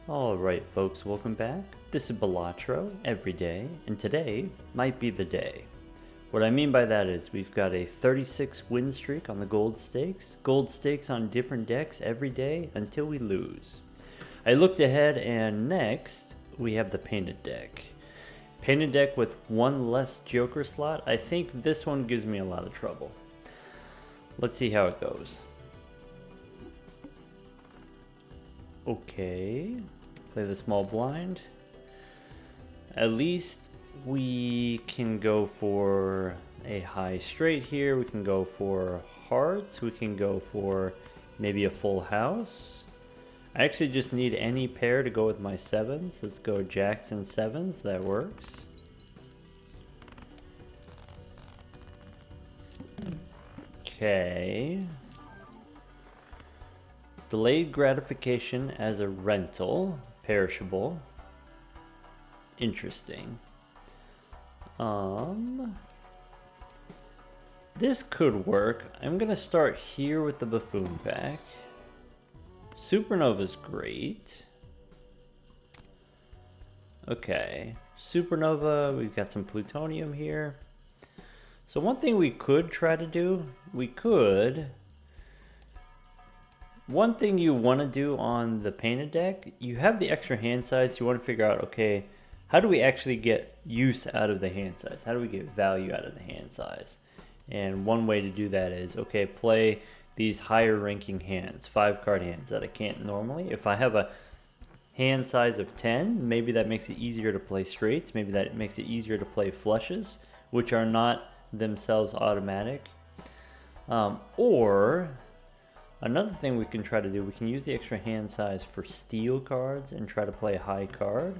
Alright folks, welcome back. This is Balatro, every day, and today might be the day. What I mean by that is we've got a 36 win streak on the gold stakes on different decks every day until we lose. I looked ahead and next we have the painted deck. Painted deck with one less joker slot. I think this one gives me a lot of trouble. Let's see how it goes. Okay, play the small blind. At least we can go for a high straight here. We can go for hearts. We can go for maybe a full house. I actually just need any pair to go with my sevens. Let's go jacks and sevens. That works. Okay. Delayed gratification as a rental, perishable. Interesting. This could work. I'm gonna start here with the buffoon pack. Supernova's great. Okay, Supernova, we've got some plutonium here. So one thing we could try to do, one thing you want to do on the painted deck, you have the extra hand size, you want to figure out, okay, how do we actually get use out of the hand size? How do we get value out of the hand size? And one way to do that is, okay, play these higher ranking hands, 5-card hands that I can't normally. If I have a hand size of 10, maybe that makes it easier to play straights, maybe that makes it easier to play flushes, which are not themselves automatic. Or another thing we can try to do, we can use the extra hand size for steel cards and try to play a high card.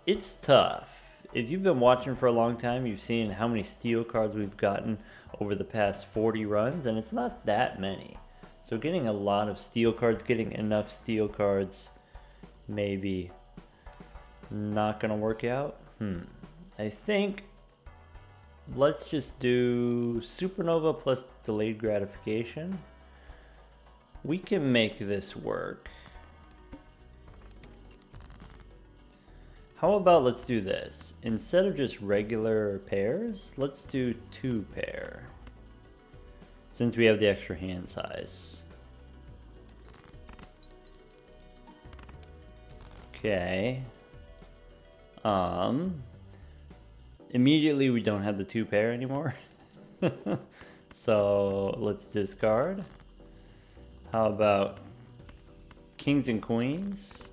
It's tough. If you've been watching for a long time, you've seen how many steel cards we've gotten over the past 40 runs, and it's not that many. So getting a lot of steel cards, getting enough steel cards, maybe not gonna work out. I think let's just do Supernova plus delayed gratification. We can make this work. How about let's do this. Instead of just regular pairs, let's do 2-pair. Since we have the extra hand size. Okay. Immediately we don't have the 2-pair anymore. So let's discard. How about kings and queens?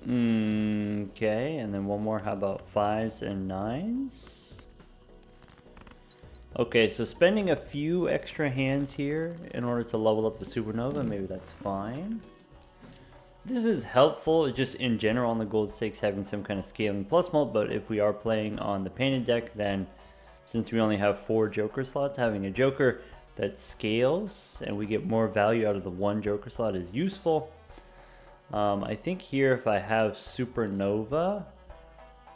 Okay, and then one more. How about 5s and 9s? Okay, so spending a few extra hands here in order to level up the Supernova, maybe that's fine. This is helpful just in general on the gold stakes, having some kind of scaling plus mult, but if we are playing on the painted deck, then since we only have 4 joker slots, having a joker that scales and we get more value out of the 1 joker slot is useful. I think here if I have Supernova,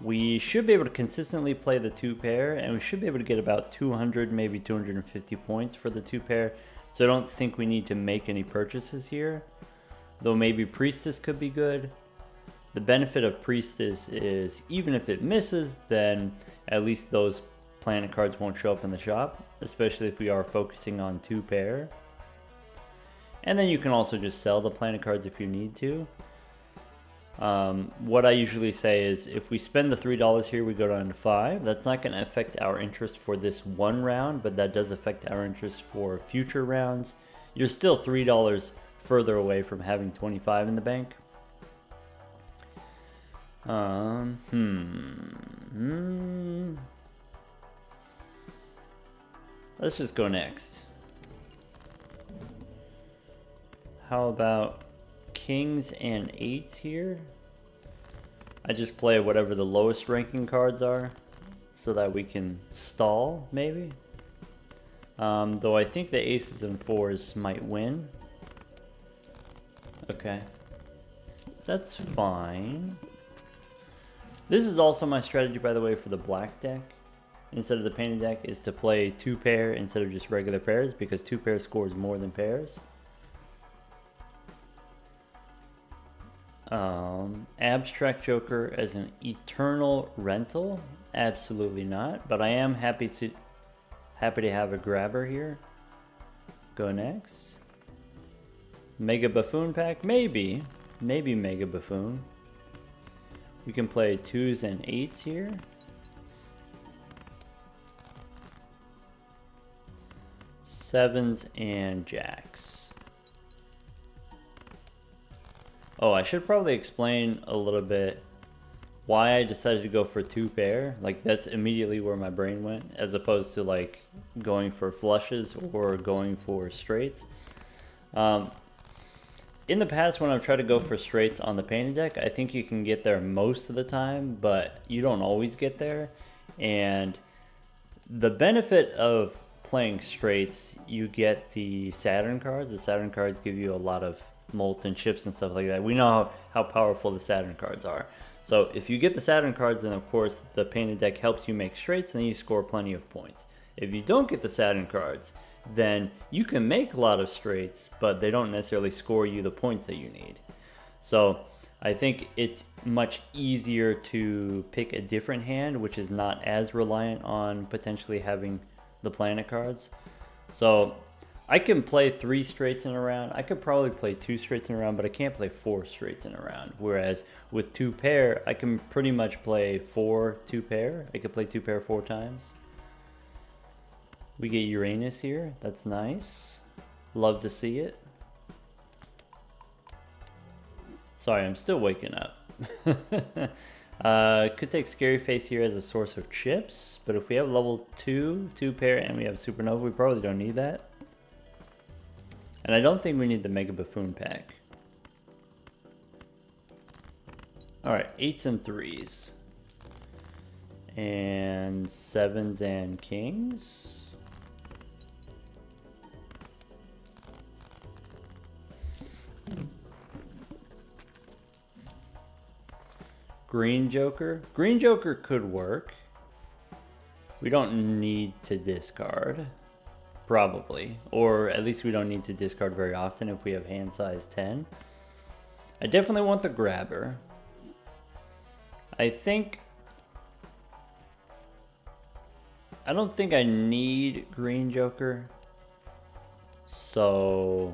we should be able to consistently play the 2-pair, and we should be able to get about 200, maybe 250 points for the 2-pair. So I don't think we need to make any purchases here, though maybe Priestess could be good. The benefit of Priestess is even if it misses, then at least those planet cards won't show up in the shop, especially if we are focusing on 2-pair. And then you can also just sell the planet cards if you need to. What I usually say is if we spend the $3 here, we go down to 5. That's not going to affect our interest for this one round, but that does affect our interest for future rounds. You're still $3 further away from having 25 in the bank. Let's just go next. How about kings and 8s here? I just play whatever the lowest ranking cards are so that we can stall, maybe. Though I think the aces and 4s might win. Okay. That's fine. This is also my strategy, by the way, for the black deck. Instead of the painted deck, is to play 2-pair instead of just regular pairs, because 2-pair scores more than pairs. Abstract Joker as an eternal rental? Absolutely not. But I am happy to have a grabber here. Go next. Mega Buffoon pack? Maybe. Maybe Mega Buffoon. We can play 2s and 8s here. Sevens and jacks. Oh, I should probably explain a little bit why I decided to go for 2 pair. Like, that's immediately where my brain went, as opposed to like going for flushes or going for straights. In the past, when I've tried to go for straights on the painted deck, I think you can get there most of the time, but you don't always get there. And the benefit of playing straights, you get the Saturn cards. The Saturn cards give you a lot of molten chips and stuff like that. We know how powerful the Saturn cards are. So if you get the Saturn cards, then of course the painted deck helps you make straights, and then you score plenty of points. If you don't get the Saturn cards, then you can make a lot of straights, but they don't necessarily score you the points that you need. So I think it's much easier to pick a different hand, which is not as reliant on potentially having the planet cards. So I can play 3 straights in a round. I could probably play 2 straights in a round, but I can't play 4 straights in a round. Whereas with 2 pair, I can pretty much play 4 2 pair. I could play 2 pair 4 times. We get Uranus here. That's nice. Love to see it. Sorry, I'm still waking up. Could take Scary Face here as a source of chips, but if we have level 2 pair, and we have Supernova, we probably don't need that. And I don't think we need the Mega Buffoon pack. Alright, 8s and 3s. And 7s and kings. Green Joker. Green Joker could work. We don't need to discard. Probably. Or at least we don't need to discard very often if we have hand size 10. I definitely want the grabber. I don't think I need Green Joker. So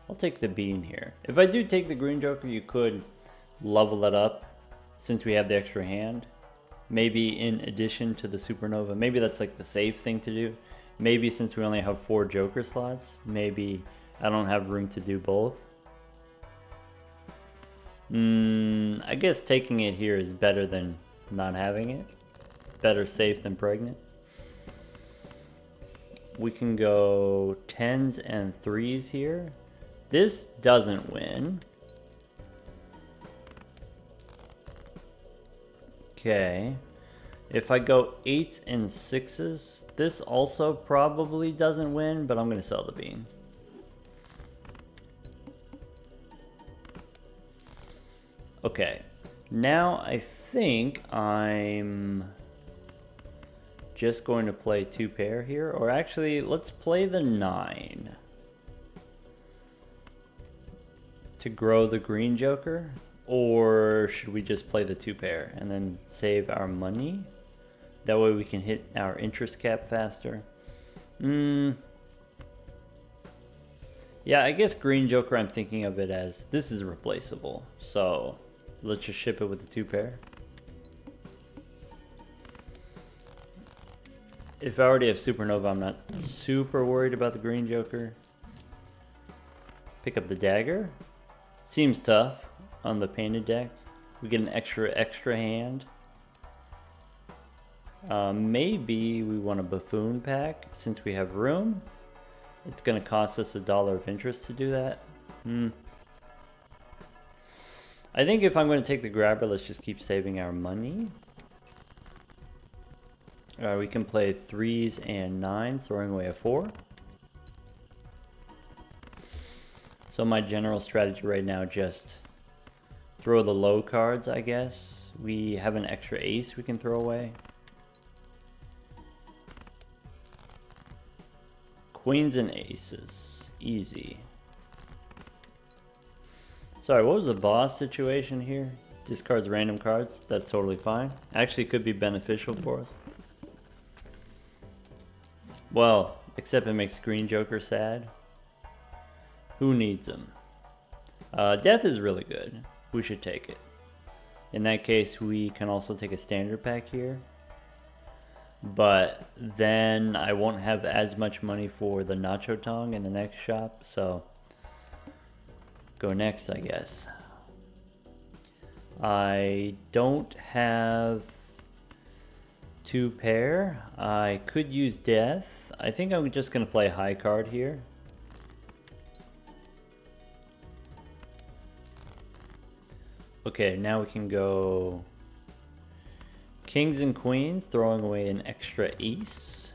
I'll take the bean here. If I do take the Green Joker, you could level it up since we have the extra hand. Maybe in addition to the Supernova. Maybe that's like the safe thing to do. Maybe since we only have 4 Joker slots, maybe I don't have room to do both. I guess taking it here is better than not having it. Better safe than pregnant. We can go 10s and 3s here. This doesn't win. Okay. If I go 8s and 6s, this also probably doesn't win, but I'm going to sell the bean. Okay. Now I think I'm just going to play 2 pair here. Or actually, let's play the 9. To grow the Green Joker. Or should we just play the 2 pair and then save our money? That way we can hit our interest cap faster. Yeah, I guess Green Joker, I'm thinking of it as this is replaceable. So let's just ship it with the 2 pair. If I already have Supernova, I'm not super worried about the Green Joker. Pick up the dagger. Seems tough on the painted deck. We get an extra hand. Maybe we want a Buffoon pack since we have room. It's going to cost us $1 of interest to do that. I think if I'm going to take the grabber, let's just keep saving our money. We can play 3s and 9s, throwing away a 4. So my general strategy right now, just throw the low cards, I guess. We have an extra ace we can throw away. Queens and aces. Easy. Sorry, what was the boss situation here? Discards random cards. That's totally fine. Actually, could be beneficial for us. Well, except it makes Green Joker sad. Who needs him? Death is really good. We should take it. In that case, we can also take a standard pack here. But then I won't have as much money for the Nacho Tong in the next shop, so go next, I guess. I don't have 2 pair. I could use Death. I think I'm just gonna play high card here. Okay, now we can go Kings and Queens, throwing away an extra ace.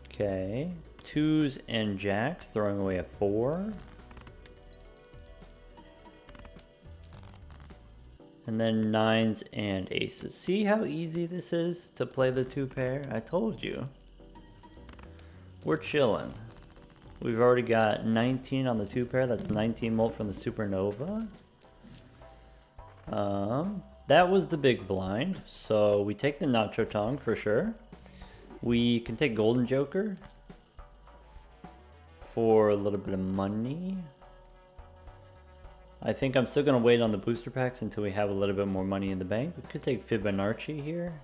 Okay, 2s and jacks, throwing away a 4. And then 9s and aces. See how easy this is to play the 2 pair? I told you. We're chilling. We've already got 19 on the 2 pair. That's 19 mult from the Supernova. That was the big blind. So we take the Nacho Tong for sure. We can take Golden Joker for a little bit of money. I think I'm still going to wait on the booster packs until we have a little bit more money in the bank. We could take Fibonacci here.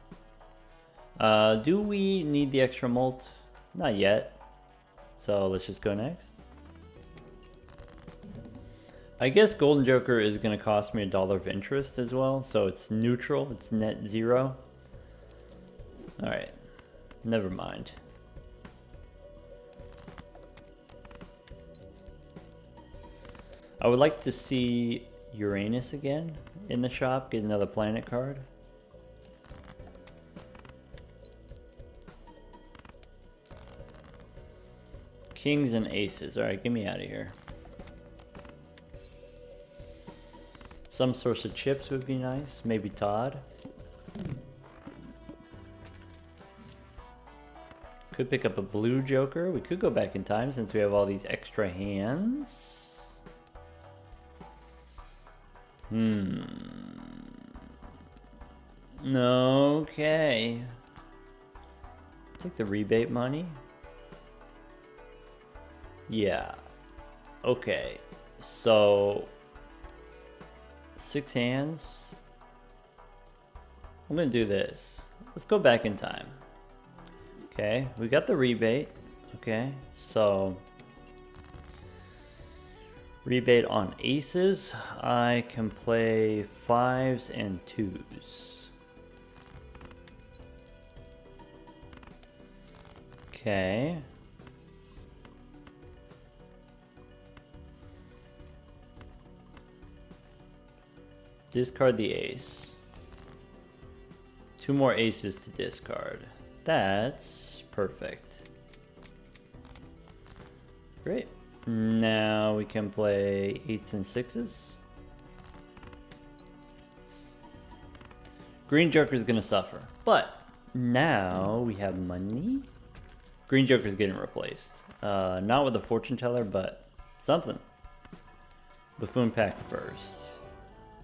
Do we need the extra mult? Not yet. So let's just go next. I guess Golden Joker is going to cost me $1 of interest as well. So it's neutral. It's net 0. Alright. Never mind. I would like to see Uranus again in the shop. Get another planet card. Kings and aces. Alright, get me out of here. Some source of chips would be nice. Maybe Todd. Could pick up a blue joker. We could go back in time since we have all these extra hands. Okay. Take the rebate money. Yeah. Okay. So 6 hands. I'm gonna do this. Let's go back in time. Okay, we got the rebate. Okay, so rebate on aces. I can play 5s and 2s. Okay. Discard the ace. 2 more aces to discard. That's perfect. Great. Now we can play 8s and 6s. Green Joker is gonna suffer, but now we have money. Green Joker is getting replaced. Not with a fortune teller, but something. Buffoon pack first.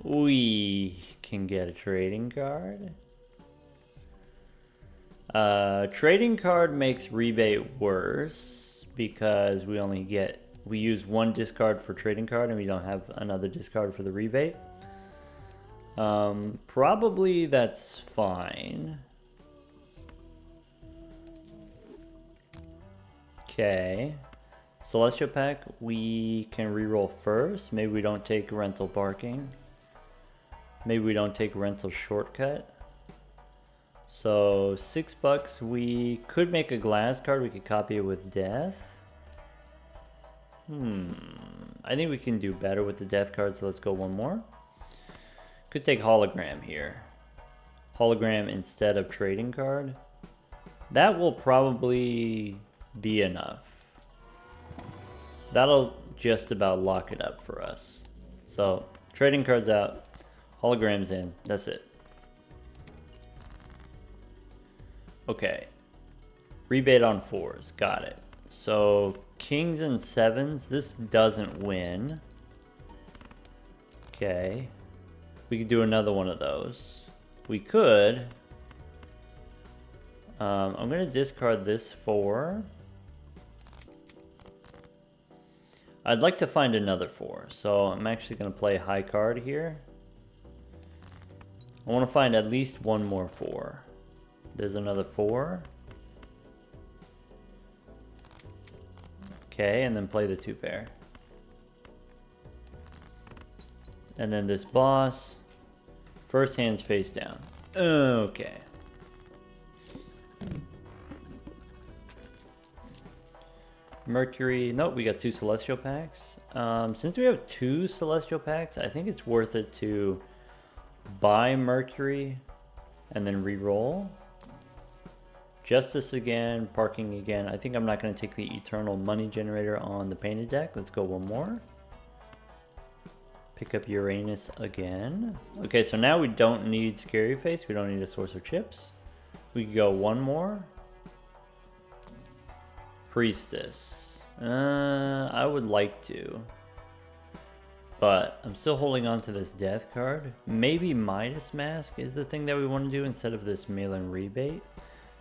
We can get a trading card. Trading card makes rebate worse because we use 1 discard for trading card and we don't have another discard for the rebate. Probably that's fine. Okay. Celestial pack, we can reroll first. Maybe we don't take rental parking. Maybe we don't take rental shortcut. So $6, we could make a glass card. We could copy it with death. I think we can do better with the death card, so let's go 1 more. Could take hologram here. Hologram instead of trading card. That will probably be enough. That'll just about lock it up for us. So trading cards out. Holograms in. That's it. Okay. Rebate on 4s. Got it. So Kings and sevens. This doesn't win. Okay. We could do another one of those. We could. I'm going to discard this 4. I'd like to find another 4. So I'm actually going to play a high card here. I want to find at least one more 4. There's another 4. Okay, and then play the 2 pair. And then this boss. First hand's face down. Okay. Mercury. Nope, we got 2 celestial packs. Since we have 2 celestial packs, I think it's worth it to buy Mercury and then re-roll. Justice again, parking again. I think I'm not going to take the eternal money generator on the painted deck. Let's go one more. Pick up Uranus again. Okay, so now we don't need Scary Face. We don't need a source of chips. We can go one more. Priestess. I would like to. But I'm still holding on to this death card. Maybe Midas Mask is the thing that we want to do instead of this mail-in rebate.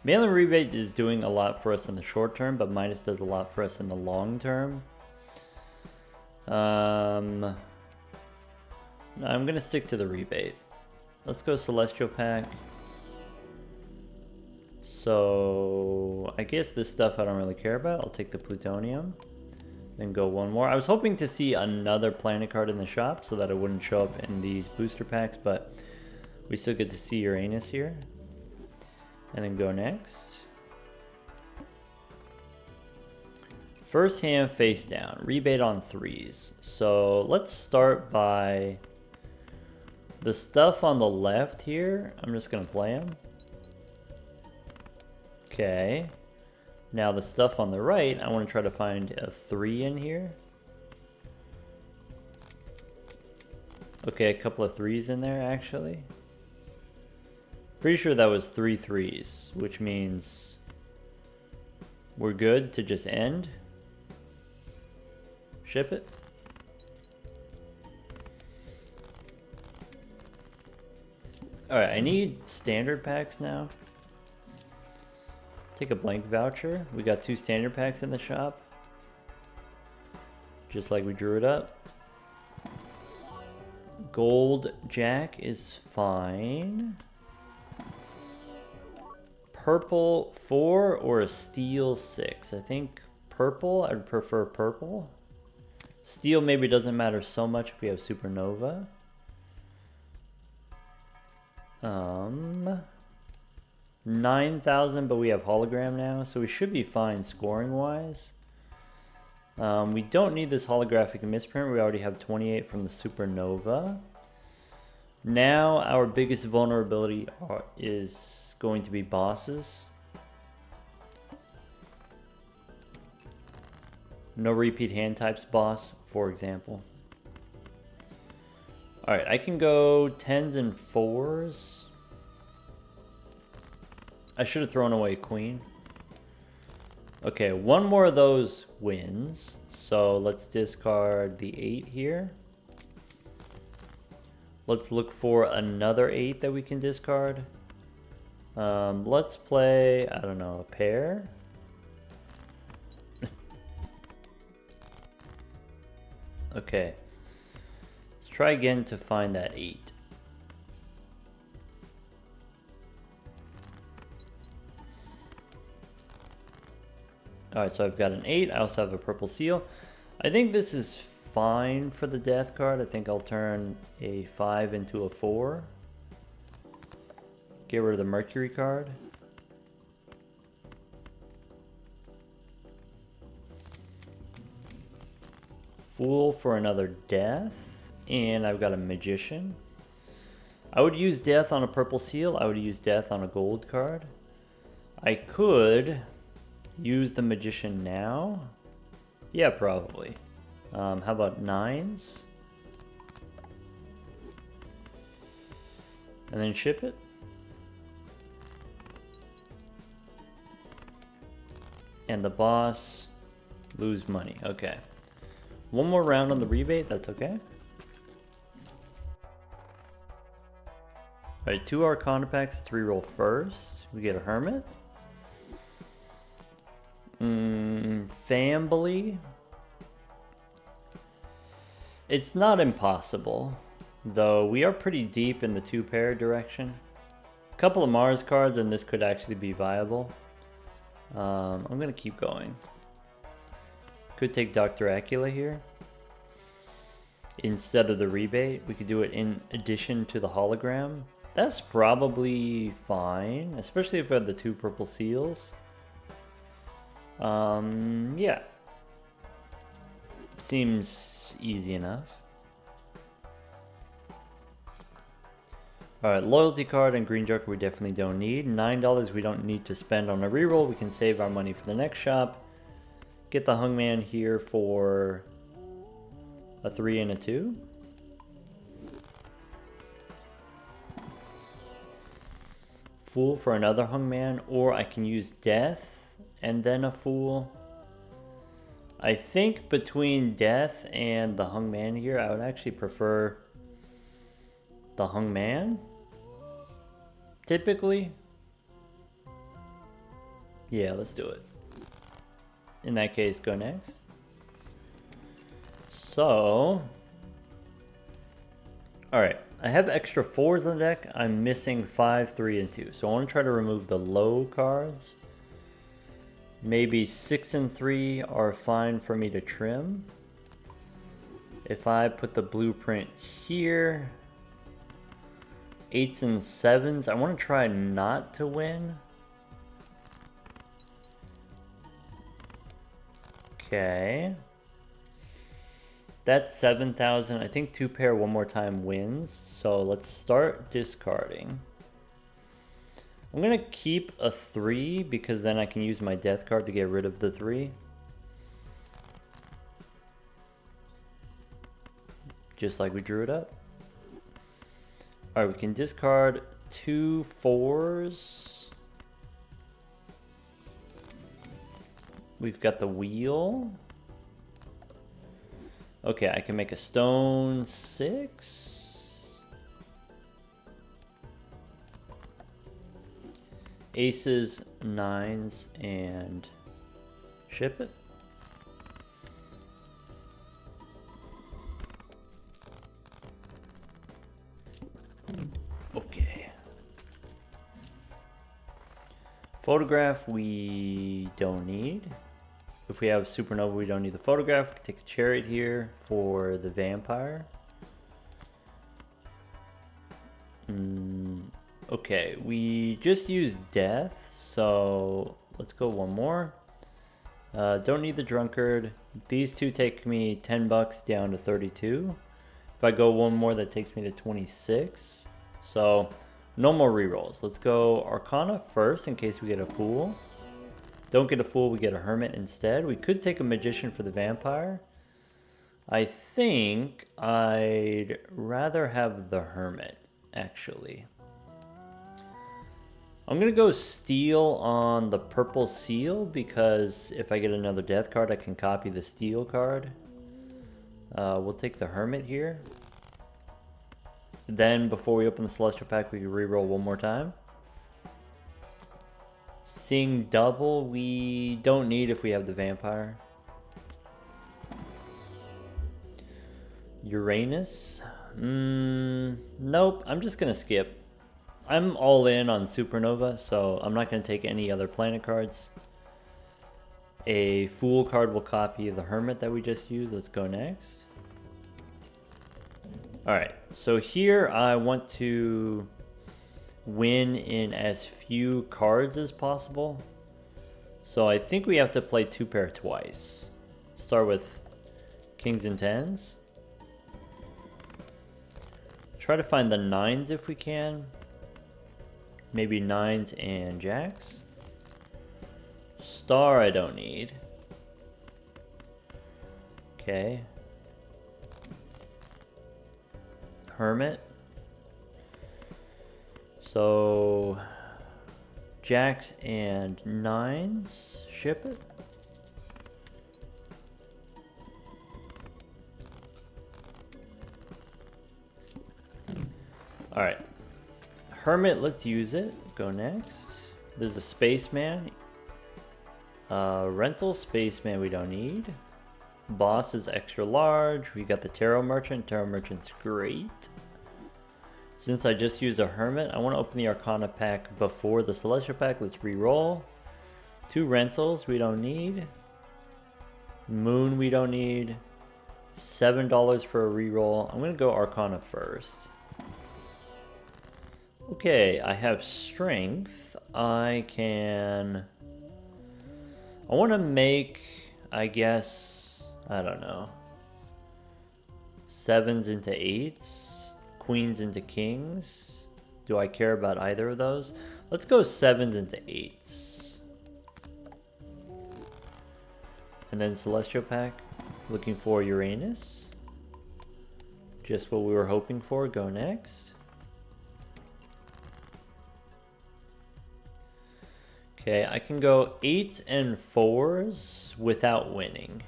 Mail-in rebate is doing a lot for us in the short term, but Midas does a lot for us in the long term. I'm going to stick to the rebate. Let's go Celestial Pack. So I guess this stuff I don't really care about. I'll take the Plutonium. Then go one more. I was hoping to see another planet card in the shop so that it wouldn't show up in these booster packs, but we still get to see Uranus here. And then go next. First hand face down. Rebate on 3s. So let's start by the stuff on the left here. I'm just going to play them. Okay. Now the stuff on the right, I want to try to find a 3 in here. Okay, a couple of 3s in there actually. Pretty sure that was 3 3s, which means we're good to just end. Ship it. Alright, I need standard packs now. Take a blank voucher. We got 2 standard packs in the shop. Just like we drew it up. Gold Jack is fine. Purple 4 or a steel 6. I think purple. I'd prefer purple. Steel maybe doesn't matter so much if we have Supernova. 9,000, but we have hologram now, so we should be fine scoring wise. We don't need this holographic misprint. We already have 28 from the Supernova. Now our biggest vulnerability is going to be bosses. No repeat hand types boss, for example. Alright, I can go 10s and 4s. I should have thrown away Queen. Okay, one more of those wins. So let's discard the 8 here. Let's look for another 8 that we can discard. Let's play, I don't know, a pair. Okay. Let's try again to find that 8. Alright, so I've got an 8. I also have a purple seal. I think this is fine for the death card. I think I'll turn a 5 into a 4. Get rid of the Mercury card. Fool for another death. And I've got a Magician. I would use death on a purple seal. I would use death on a gold card. I could use the Magician now. Yeah, probably. How about 9s? And then ship it. And the boss, Lose money. Okay. One more round on the rebate. That's okay. Alright, 2 Arcana packs. 3 roll first. We get a Hermit. Family. It's not impossible, though we are pretty deep in the 2-pair direction. A couple of Mars cards and this could actually be viable. I'm going to keep going. Could take Dr. Acula here. Instead of the rebate, we could do it in addition to the hologram. That's probably fine, especially if we have the 2 purple seals. Yeah. Seems easy enough. Alright, loyalty card and green joker we definitely don't need. $9 we don't need to spend on a reroll. We can save our money for the next shop. Get the hungman here for a 3 and a 2. Fool for another hungman, or I can use death and then a fool. I think between death and the hungman here, I would actually prefer the hungman. Typically. Yeah, let's do it. In that case, go next. So, alright, I have extra 4s on the deck. I'm missing 5, 3, and 2. So I want to try to remove the low cards. Maybe 6 and 3 are fine for me to trim. If I put the blueprint here, 8s and 7s, I want to try not to win. Okay. That's 7,000. I think 2-pair one more time wins. So let's start discarding. I'm going to keep a 3 because then I can use my death card to get rid of the 3. Just like we drew it up. Alright, we can discard 2 4s. We've got the wheel. Okay, I can make a stone 6. Aces, 9s, and ship it. Okay. Photograph we don't need. If we have supernova, we don't need the photograph. We can take a chariot here for the vampire. Okay, we just used death, so let's go one more. Don't need the drunkard. These two take me 10 bucks down to 32. If I go one more, that takes me to 26. So no more rerolls. Let's go Arcana first in case we get a fool. Don't get a fool, we get a hermit instead. We could take a magician for the vampire. I think I'd rather have the hermit, actually. I'm going to go steal on the purple seal because if I get another death card, I can copy the steal card. We'll take the hermit here. Then before we open the celestial pack, we can reroll one more time. Seeing double, we don't need if we have the vampire. Uranus. Nope, I'm just going to skip. I'm all in on Supernova, so I'm not going to take any other planet cards. A Fool card will copy the Hermit that we just used. Let's go next. Alright, so here I want to win in as few cards as possible. So I think we have to play 2-pair twice. Start with Kings and 10s. Try to find the 9s if we can. Maybe 9s and jacks. Star I don't need. Okay. Hermit. So jacks and 9s. Ship it. Alright. Hermit, let's use it. Go next. There's a Spaceman. Rental Spaceman we don't need. Boss is extra large. We got the Tarot Merchant. Tarot Merchant's great. Since I just used a Hermit, I want to open the Arcana pack before the Celestial pack. Let's re-roll. 2 rentals we don't need. Moon we don't need. $7 for a re-roll. I'm going to go Arcana first. Okay, I have Strength. I want to make, I guess, I don't know, 7s into 8s, queens into kings. Do I care about either of those? Let's go 7s into 8s. And then Celestial pack, looking for Uranus. Just what we were hoping for. Go next. Okay, I can go 8s and 4s without winning.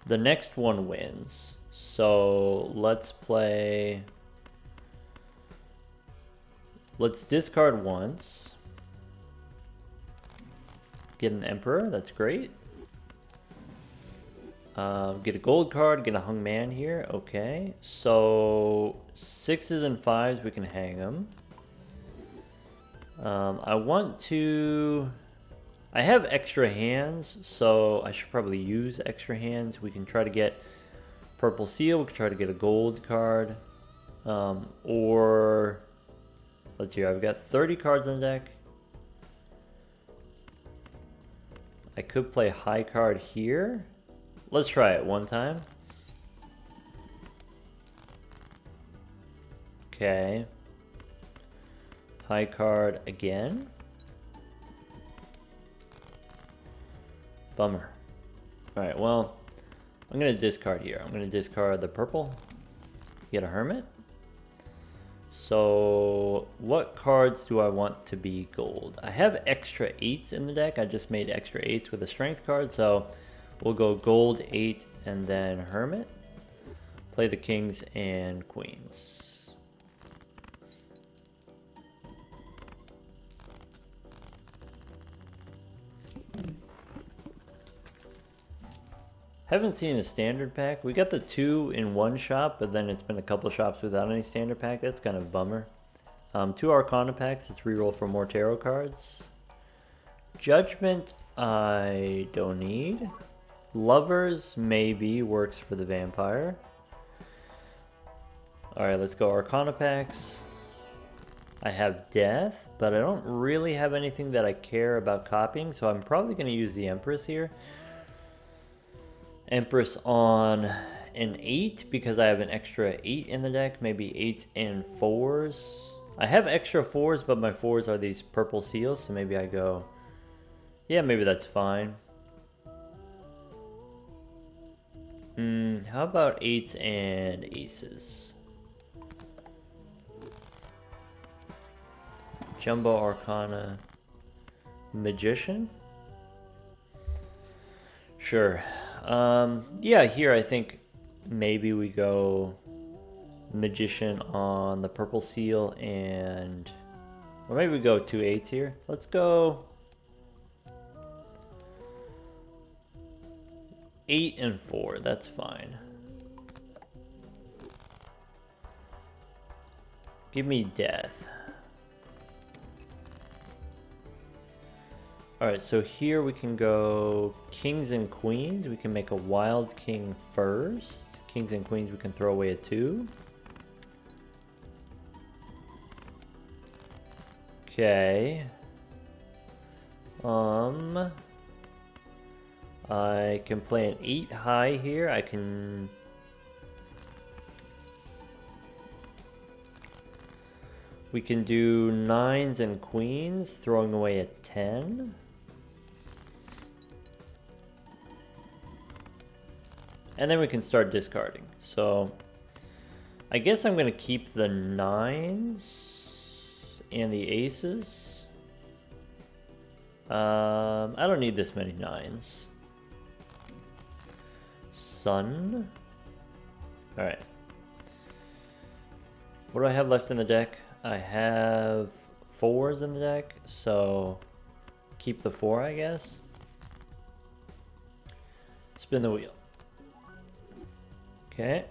The next one wins. So let's play... Let's discard once. Get an Emperor, that's great. Get a gold card, get a hung man here. Okay, so 6s and 5s, we can hang them. I want to... I have extra hands, so I should probably use extra hands. We can try to get purple seal, we can try to get a gold card. Or... Let's see, I've got 30 cards on deck. I could play high card here. Let's try it one time. Okay. High card again. Bummer. Alright, well, I'm going to discard here. I'm going to discard the purple. Get a Hermit. So, what cards do I want to be gold? I have extra 8s in the deck. I just made extra 8s with a strength card, so we'll go gold 8 and then Hermit. Play the kings and queens. Haven't seen a standard pack. We got the 2 in one shop, but then it's been a couple shops without any standard pack. That's kind of a bummer. 2 Arcana packs. Let's reroll for more tarot cards. Judgment, I don't need. Lovers, maybe, works for the vampire. Alright, let's go Arcana packs. I have Death, but I don't really have anything that I care about copying, so I'm probably going to use the Empress here. Empress on an 8 because I have an extra 8 in the deck. Maybe 8s and 4s. I have extra 4s, but my 4s are these purple seals, so maybe I go... Yeah, maybe that's fine. How about 8s and aces? Jumbo Arcana. Magician? Sure. Yeah, here I think maybe we go Magician on the purple seal and... Or maybe we go 2 8s here. Let's go 8 and 4, that's fine. Give me Death. Alright, so here we can go kings and queens. We can make a wild king first. Kings and queens we can throw away a 2. Okay. I can play an 8 high here. I can... We can do 9s and queens, throwing away a 10. And then we can start discarding. So, I guess I'm going to keep the 9s and the aces. I don't need this many 9s. Sun. Alright. What do I have left in the deck? I have 4s in the deck, so keep the 4, I guess. Spin the wheel. Okay.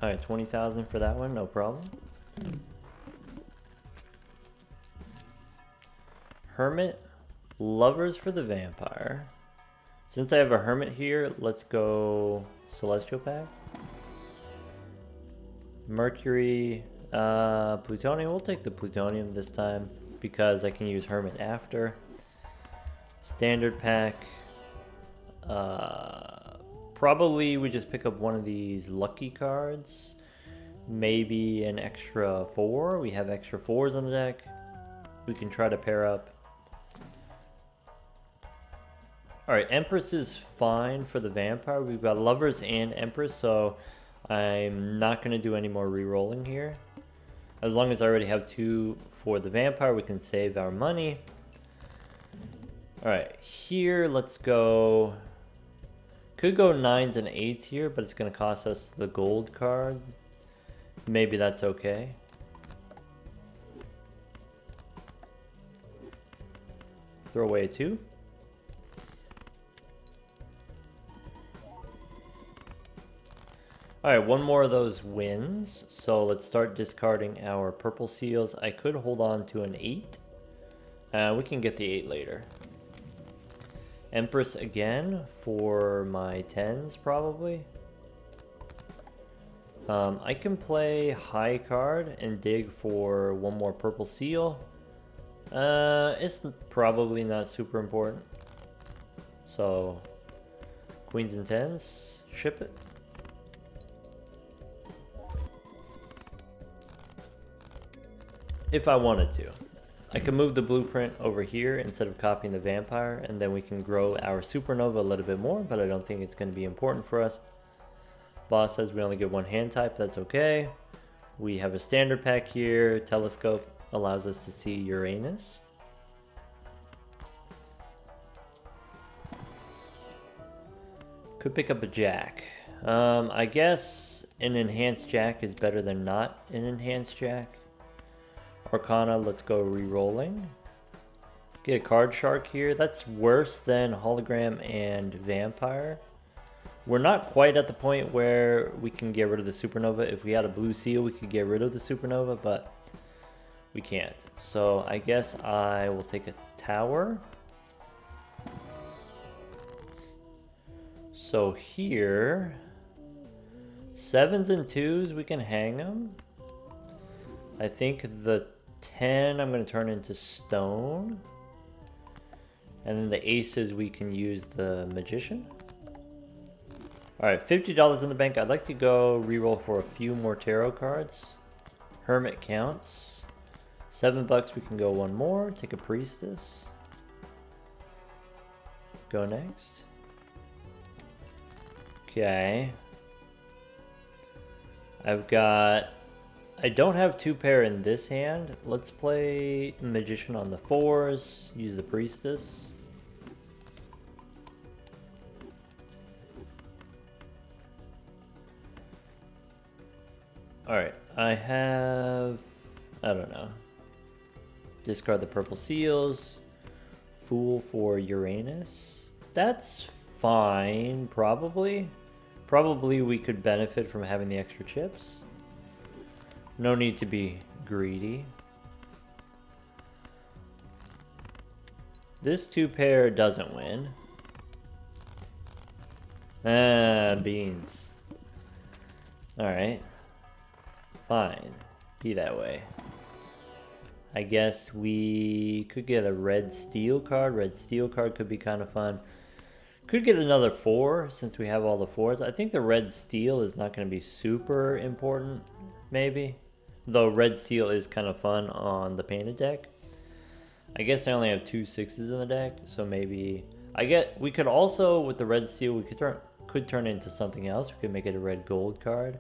Alright, 20,000 for that one, no problem. Hermit, Lovers for the Vampire. Since I have a Hermit here, let's go Celestial Pack. Mercury, Plutonium. We'll take the Plutonium this time because I can use Hermit after. Standard Pack. Probably we just pick up one of these lucky cards. Maybe an extra 4. We have extra 4s on the deck. We can try to pair up. Alright, Empress is fine for the Vampire. We've got Lovers and Empress, so I'm not going to do any more re-rolling here. As long as I already have 2 for the Vampire, we can save our money. Alright, here let's go... Could go 9s and 8s here, but it's going to cost us the gold card. Maybe that's okay. Throw away a 2. Alright, one more of those wins. So let's start discarding our purple seals. I could hold on to an 8. We can get the 8 later. Empress again for my 10s probably. I can play high card and dig for one more purple seal. It's probably not super important. So, queens and 10s, ship it. If I wanted to. I can move the blueprint over here instead of copying the Vampire, and then we can grow our Supernova a little bit more, but I don't think it's going to be important for us. Boss says we only get one hand type, that's okay. We have a standard pack here. Telescope allows us to see Uranus. Could pick up a Jack. I guess an enhanced Jack is better than not an enhanced Jack. Arcana, let's go re-rolling. Get a card shark here. That's worse than hologram and vampire. We're not quite at the point where we can get rid of the supernova. If we had a blue seal, we could get rid of the supernova, but we can't. So I guess I will take a tower. So here, 7s and 2s, we can hang them. I think the 10 I'm going to turn into stone. And then the aces we can use the magician. Alright, $50 in the bank. I'd like to go reroll for a few more tarot cards. Hermit counts. $7 we can go one more. Take a priestess. Go next. Okay. I don't have 2 pair in this hand. Let's play magician on the 4s. Use the priestess. Alright, I don't know. Discard the purple seals. Fool for Uranus. That's fine, probably. Probably we could benefit from having the extra chips. No need to be greedy. This 2 pair doesn't win. Beans. Alright. Fine. Be that way. I guess we could get a red steel card. Red steel card could be kind of fun. Could get another 4 since we have all the 4s. I think the red steel is not going to be super important, maybe. Though red steel is kind of fun on the painted deck. I guess I only have 2 6s in the deck, so maybe we could also with the red steel we could turn into something else. We could make it a red gold card.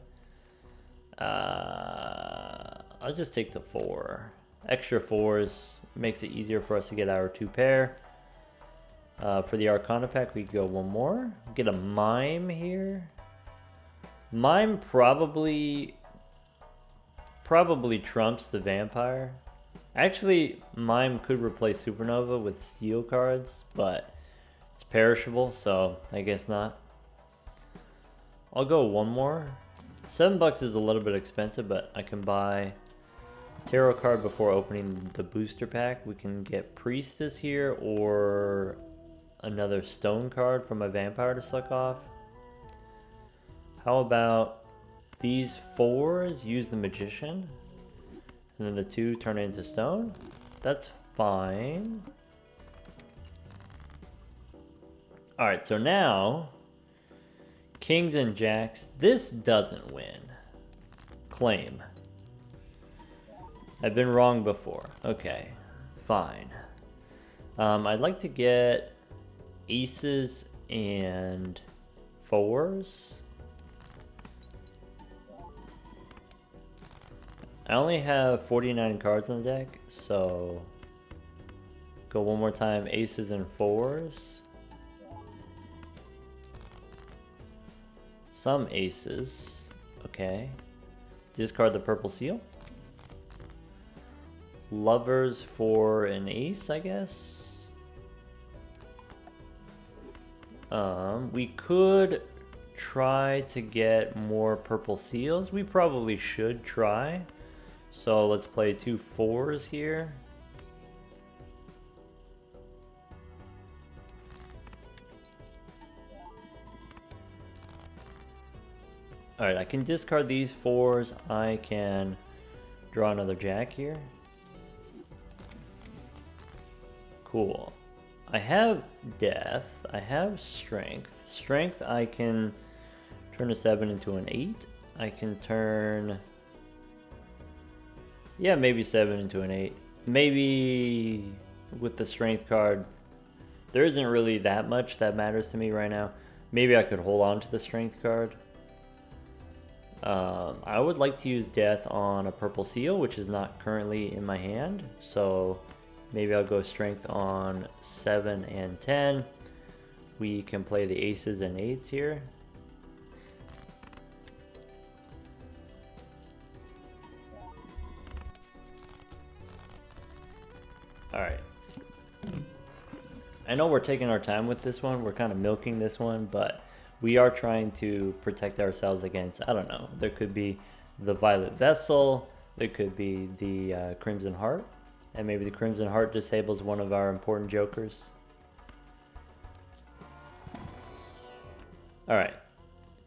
I'll just take the 4. Extra 4s makes it easier for us to get our 2 pair. For the Arcana pack, we go 1 more. Get a Mime here. Mime probably trumps the Vampire. Actually, Mime could replace Supernova with Steel cards, but it's perishable, so I guess not. I'll go 1 more. $7 is a little bit expensive, but I can buy Tarot card before opening the booster pack. We can get Priestess here or another Stone card from a Vampire to suck off. How about these 4s use the Magician, and then the 2 turn it into Stone? That's fine. Alright, so now Kings and Jacks. This doesn't win. Claim. I've been wrong before. Okay, fine. I'd like to get aces and 4s. I only have 49 cards in the deck, so go 1 more time, aces and 4s. Some aces, okay. Discard the purple seal. Lovers for an ace, I guess. We could try to get more purple seals. We probably should try. So let's play 2 4s here. Alright, I can discard these 4s. I can draw another jack here. Cool. I have death. I have strength. Strength, I can turn a 7 into an 8. I can turn... yeah, maybe 7 into an 8. Maybe with the strength card, there isn't really that much that matters to me right now. Maybe I could hold on to the strength card. I would like to use death on a purple seal, which is not currently in my hand. So maybe I'll go strength on 7 and 10. We can play the aces and 8s here. Alright. I know we're taking our time with this one. We're kind of milking this one, but we are trying to protect ourselves against, I don't know, there could be the Violet Vessel, there could be the Crimson Heart, and maybe the Crimson Heart disables one of our important jokers. Alright.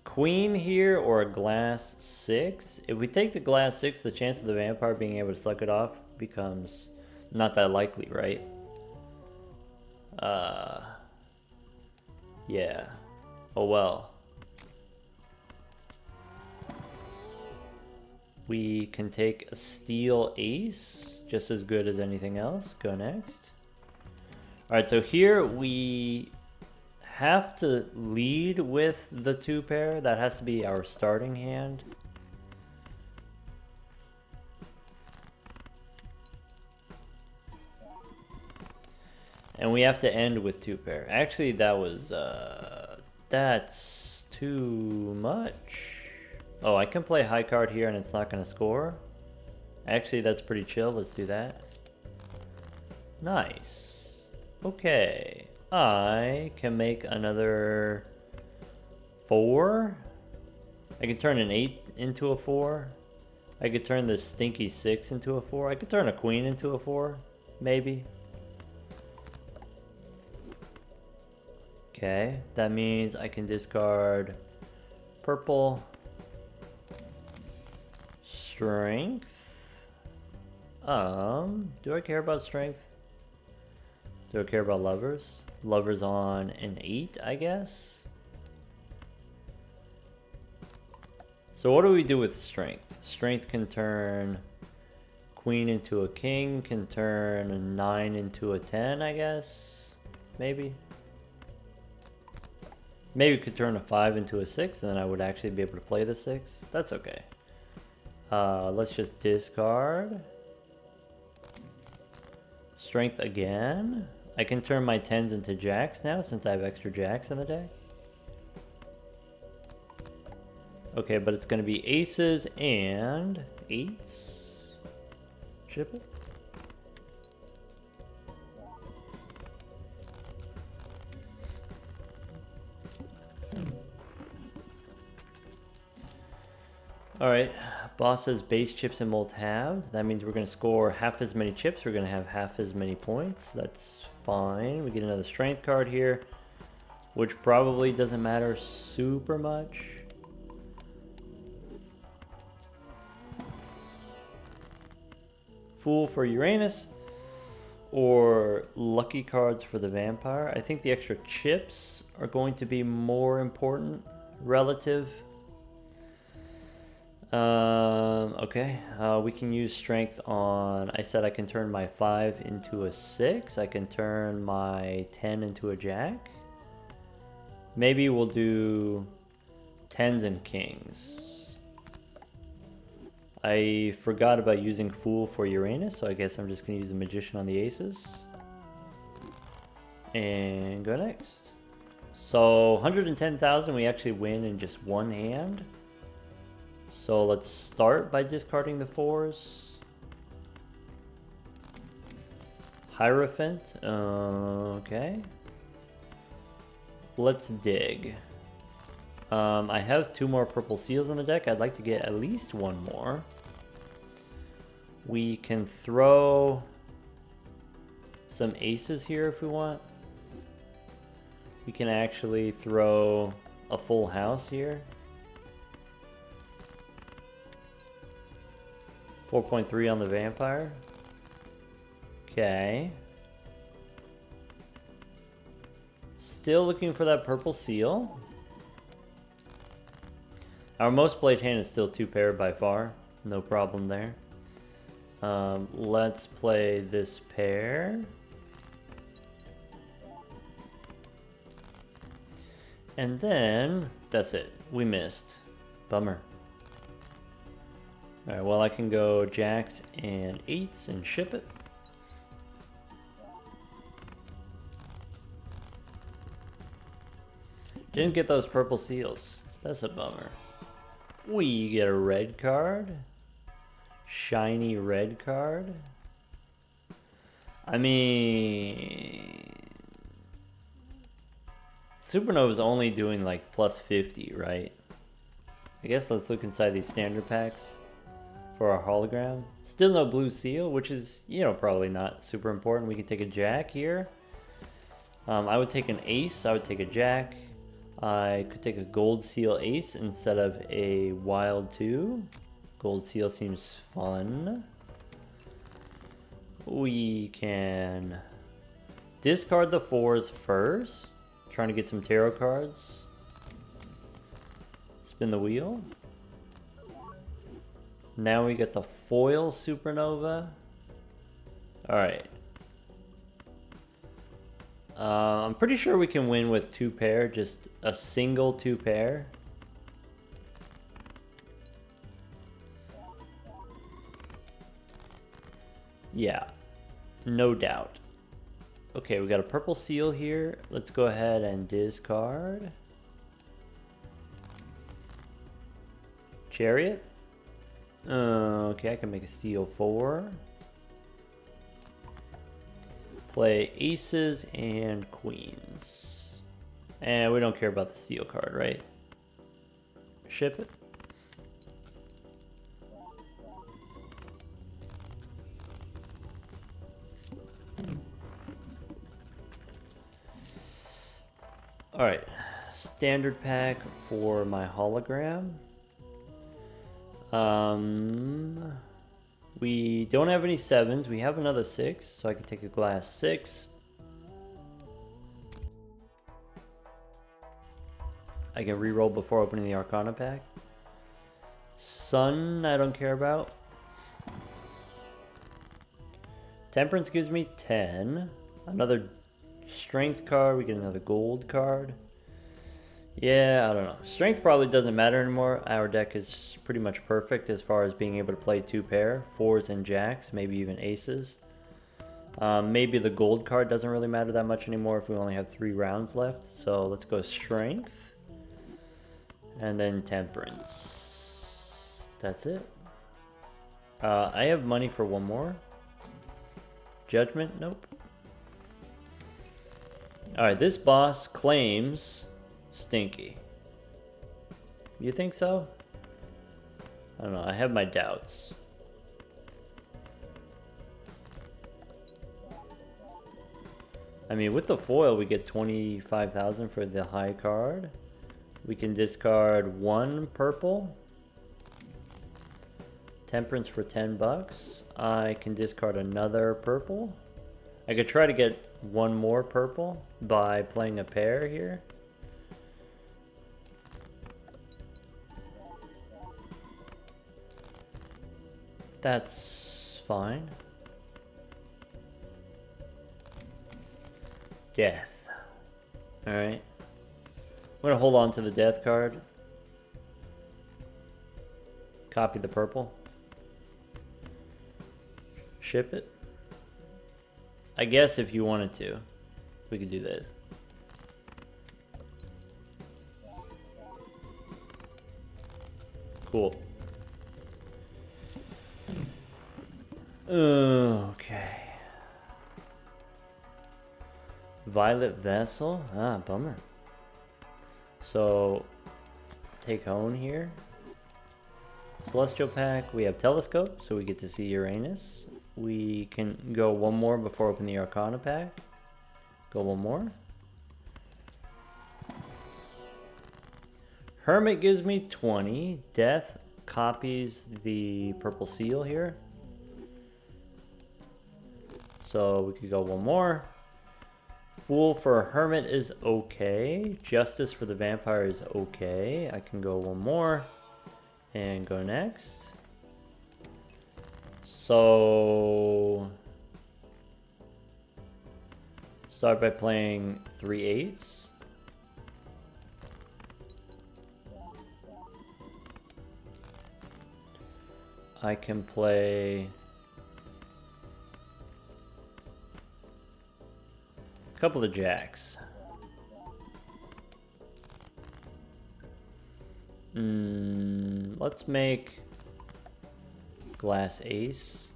Queen here or a glass 6. If we take the glass 6, the chance of the Vampire being able to suck it off becomes not that likely, right? Yeah. Oh well. We can take a steel ace, just as good as anything else. Go next. Alright, so here we have to lead with the 2 pair. That has to be our starting hand. And we have to end with 2 pair. Actually, that was, that's too much. Oh, I can play high card here and it's not going to score. Actually, that's pretty chill. Let's do that. Nice. Okay. I can make another 4. I can turn an 8 into a 4. I could turn this stinky 6 into a 4. I could turn a queen into a 4, maybe. Okay, that means I can discard purple, strength. Do I care about strength? Do I care about lovers? Lovers on an 8, I guess. So what do we do with strength? Strength can turn queen into a king, can turn a 9 into a 10, I guess. Maybe. Maybe we could turn a 5 into a 6, and then I would actually be able to play the 6. That's okay. Let's just discard. Strength again. I can turn my 10s into jacks now since I have extra jacks in the deck. Okay, but it's going to be aces and 8s. Ship it. Alright, boss says base chips and molt halved. That means we're going to score half as many chips. We're going to have half as many points. That's fine. We get another strength card here, which probably doesn't matter super much. Fool for Uranus or lucky cards for the vampire. I think the extra chips are going to be more important relative. Okay, we can use strength on, I said I can turn my 5 into a 6. I can turn my 10 into a jack. Maybe we'll do 10s and kings. I forgot about using Fool for Uranus, so I guess I'm just going to use the Magician on the aces. And go next. So 110,000, we actually win in just one hand. So let's start by discarding the 4s. Hierophant, okay. Let's dig. I have 2 more purple seals on the deck. I'd like to get at least 1 more. We can throw some aces here if we want. We can actually throw a full house here. 4.3 on the vampire. Okay. Still looking for that purple seal. Our most played hand is still 2 pair by far. No problem there. Let's play this pair. And then, that's it. We missed. Bummer. Alright, well I can go jacks and 8s and ship it. Didn't get those purple seals. That's a bummer. We get a red card. Shiny red card. I mean, Supernova's only doing like plus 50, right? I guess let's look inside these standard packs for our hologram. Still no blue seal, which is, you know, probably not super important. We can take a jack here. I would take an ace. I would take a jack. I could take a gold seal ace instead of a wild 2. Gold seal seems fun. We can discard the 4s first. Trying to get some tarot cards. Spin the wheel. Now we get the foil supernova. Alright. I'm pretty sure we can win with 2 pair, just a single 2 pair. Yeah, no doubt. Okay, we got a purple seal here. Let's go ahead and discard. Chariot. Okay, I can make a steel 4. Play aces and queens. And we don't care about the steel card, right? Ship it. Alright, standard pack for my hologram. We don't have any 7s. We have another 6, so I can take a glass 6. I can reroll before opening the Arcana pack. Sun, I don't care about. Temperance gives me 10. Another strength card. We get another gold card. Yeah, I don't know. Strength probably doesn't matter anymore. Our deck is pretty much perfect as far as being able to play 2 pair. 4s and jacks, maybe even aces. Maybe the gold card doesn't really matter that much anymore if we only have 3 rounds left. So let's go strength. And then temperance. That's it. I have money for one more. Judgment? Nope. Alright, this boss claims Stinky. You think so? I don't know, I have my doubts. I mean, with the foil, we get 25,000 for the high card. We can discard 1 purple. Temperance for 10 bucks. I can discard another purple. I could try to get 1 more purple by playing a pair here. That's fine. Death. Alright. I'm gonna hold on to the death card. Copy the purple. Ship it. I guess if you wanted to, we could do this. Cool. Okay. Violet Vessel? Ah, bummer. So, take home here. Celestial Pack. We have Telescope, so we get to see Uranus. We can go 1 more before opening the Arcana Pack. Go 1 more. Hermit gives me 20. Death copies the purple seal here. So we could go 1 more. Fool for a Hermit is okay. Justice for the Vampire is okay. I can go 1 more and go next. So start by playing 3 8s. I can play a couple of jacks. Let's make glass ace.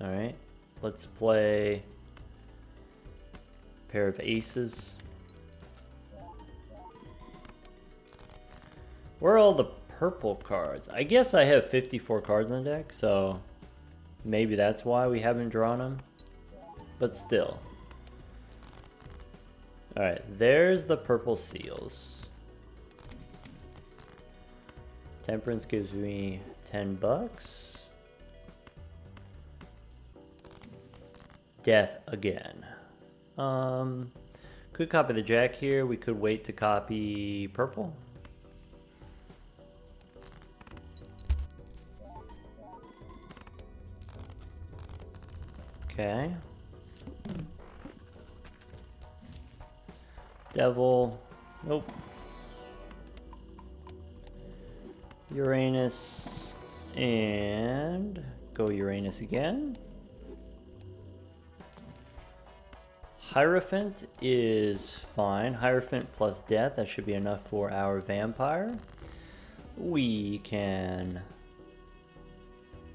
All right, let's play a pair of aces. Where are all the purple cards? I guess I have 54 cards in the deck, so maybe that's why we haven't drawn them, but still. All right, there's the purple seals. Temperance gives me 10 bucks. Death again. Could copy the jack here. We could wait to copy purple. Okay. Devil. Nope. Uranus. And go Uranus again. Hierophant is fine. Hierophant plus death. That should be enough for our vampire. We can...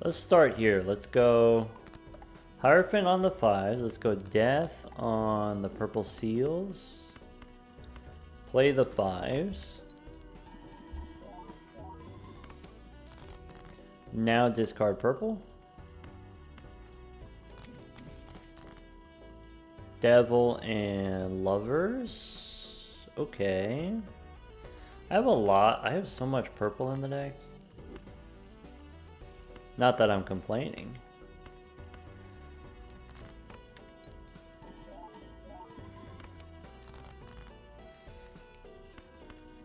Let's start here. Let's go Hierophant on the 5s. Let's go death on the purple seals. Play the 5s. Now discard purple. Devil and lovers. Okay. I have a lot. I have so much purple in the deck. Not that I'm complaining.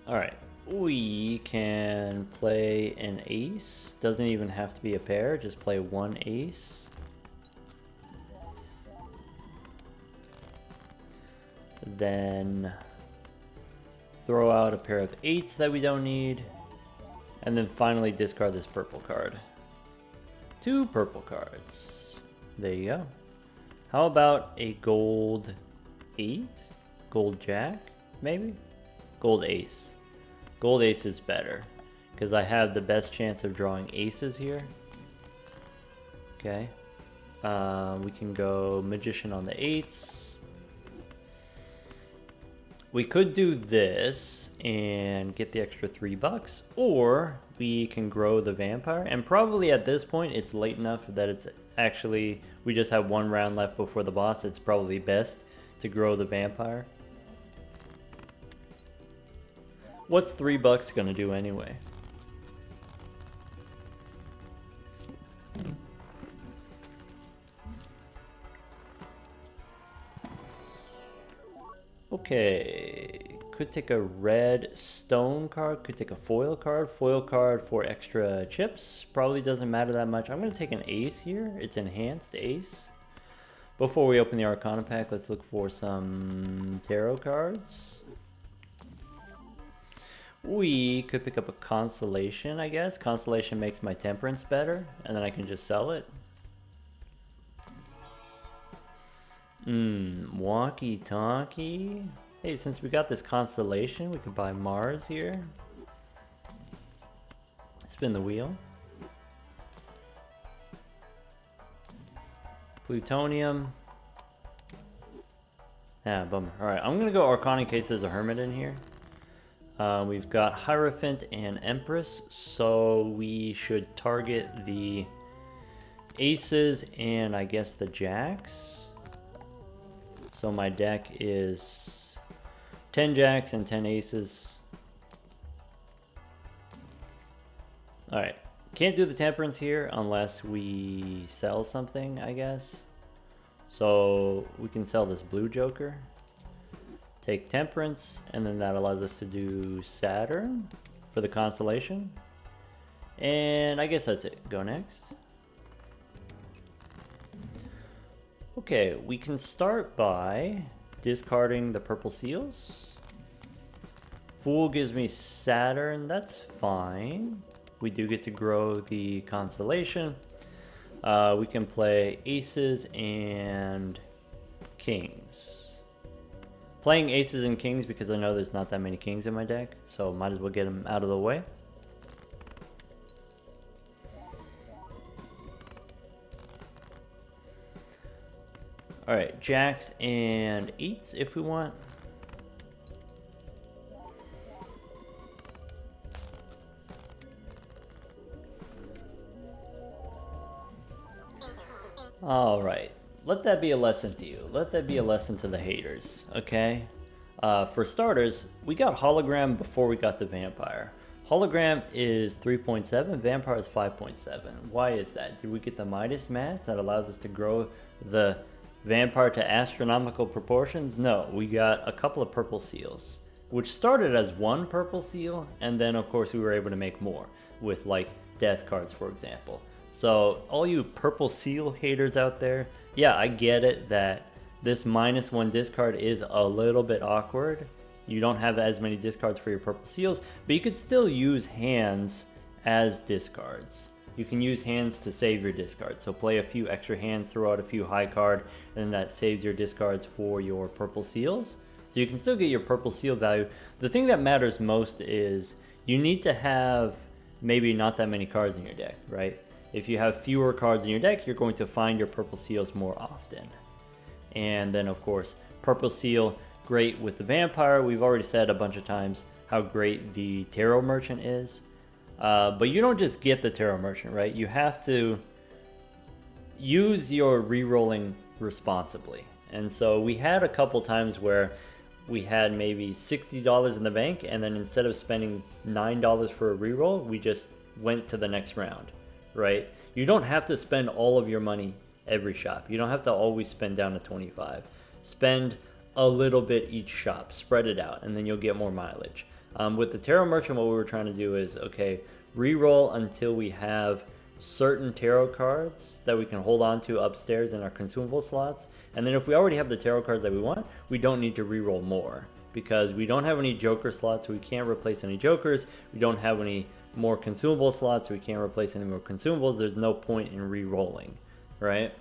Alright. We can play an ace. Doesn't even have to be a pair. Just play 1 ace. Then throw out a pair of 8s that we don't need. And then finally discard this purple card. 2 purple cards. There you go. How about a gold 8? Gold jack, maybe? Gold ace. Gold ace is better, because I have the best chance of drawing aces here. Okay. We can go magician on the 8s. We could do this and get the extra $3, or we can grow the vampire. And probably at this point, it's late enough that it's actually, we just have one round left before the boss. It's probably best to grow the vampire. What's $3 gonna do anyway? Okay, could take a red stone card, could take a foil card for extra chips. Probably doesn't matter that much. I'm going to take an ace here. It's enhanced ace. Before we open the Arcana pack, let's look for some tarot cards. We could pick up a constellation, I guess. Constellation makes my temperance better, and then I can just sell it. Walkie-talkie. Hey, since we got this constellation, we could buy Mars here. Spin the wheel. Plutonium. Ah, bummer. Alright, I'm gonna go Arcana in case there's a Hermit in here. We've got Hierophant and Empress, so we should target the aces and I guess the jacks. So my deck is 10 jacks and 10 aces. Alright, can't do the temperance here unless we sell something, I guess. So we can sell this blue joker. Take temperance, and then that allows us to do Saturn for the constellation. And I guess that's it. Go next. Okay, we can start by discarding the purple seals. Fool gives me Saturn, that's fine. We do get to grow the constellation. We can play aces and kings. Playing aces and kings because I know there's not that many kings in my deck, so might as well get them out of the way. Alright, jacks and 8s if we want. Alright, let that be a lesson to you. Let that be a lesson to the haters, okay? For starters, we got hologram before we got the vampire. Hologram is 3.7, vampire is 5.7. Why is that? Did we get the Midas math that allows us to grow the vampire to astronomical proportions? No, we got a couple of purple seals, which started as one purple seal, and then of course we were able to make more with like death cards, for example. So all you purple seal haters out there, yeah, I get it that this -1 discard is a little bit awkward. You don't have as many discards for your purple seals, but you could still use hands as discards. You can use hands to save your discards. So play a few extra hands, throw out a few high card, and that saves your discards for your purple seals. So you can still get your purple seal value. The thing that matters most is you need to have maybe not that many cards in your deck, right? If you have fewer cards in your deck, you're going to find your purple seals more often. And then of course, purple seal, great with the vampire. We've already said a bunch of times how great the tarot merchant is. But you don't just get the tarot merchant, right? You have to use your re-rolling responsibly. And so we had a couple times where we had maybe $60 in the bank, and then instead of spending $9 for a re-roll, we just went to the next round, right? You don't have to spend all of your money every shop. You don't have to always spend down to 25. Spend a little bit each shop, spread it out, and then you'll get more mileage. With the tarot merchant, what we were trying to do is, okay, re-roll until we have certain tarot cards that we can hold on to upstairs in our consumable slots. And then if we already have the tarot cards that we want, we don't need to re-roll more because we don't have any joker slots, so we can't replace any jokers. We don't have any more consumable slots, so we can't replace any more consumables. There's no point in re-rolling, right?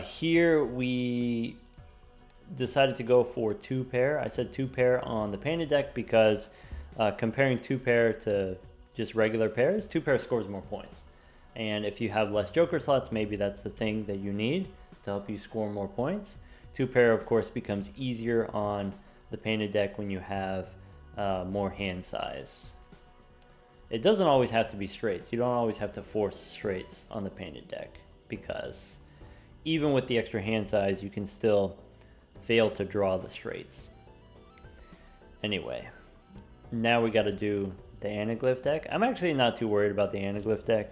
Here we decided to go for 2 pair. I said 2 pair on the painted deck because comparing 2 pair to just regular pairs, 2 pair scores more points. And if you have less joker slots, maybe that's the thing that you need to help you score more points. 2 pair, of course, becomes easier on the painted deck when you have more hand size. It doesn't always have to be straights. You don't always have to force straights on the painted deck because even with the extra hand size, you can still fail to draw the straights. Anyway, now we got to do the Anaglyph deck. I'm actually not too worried about the Anaglyph deck.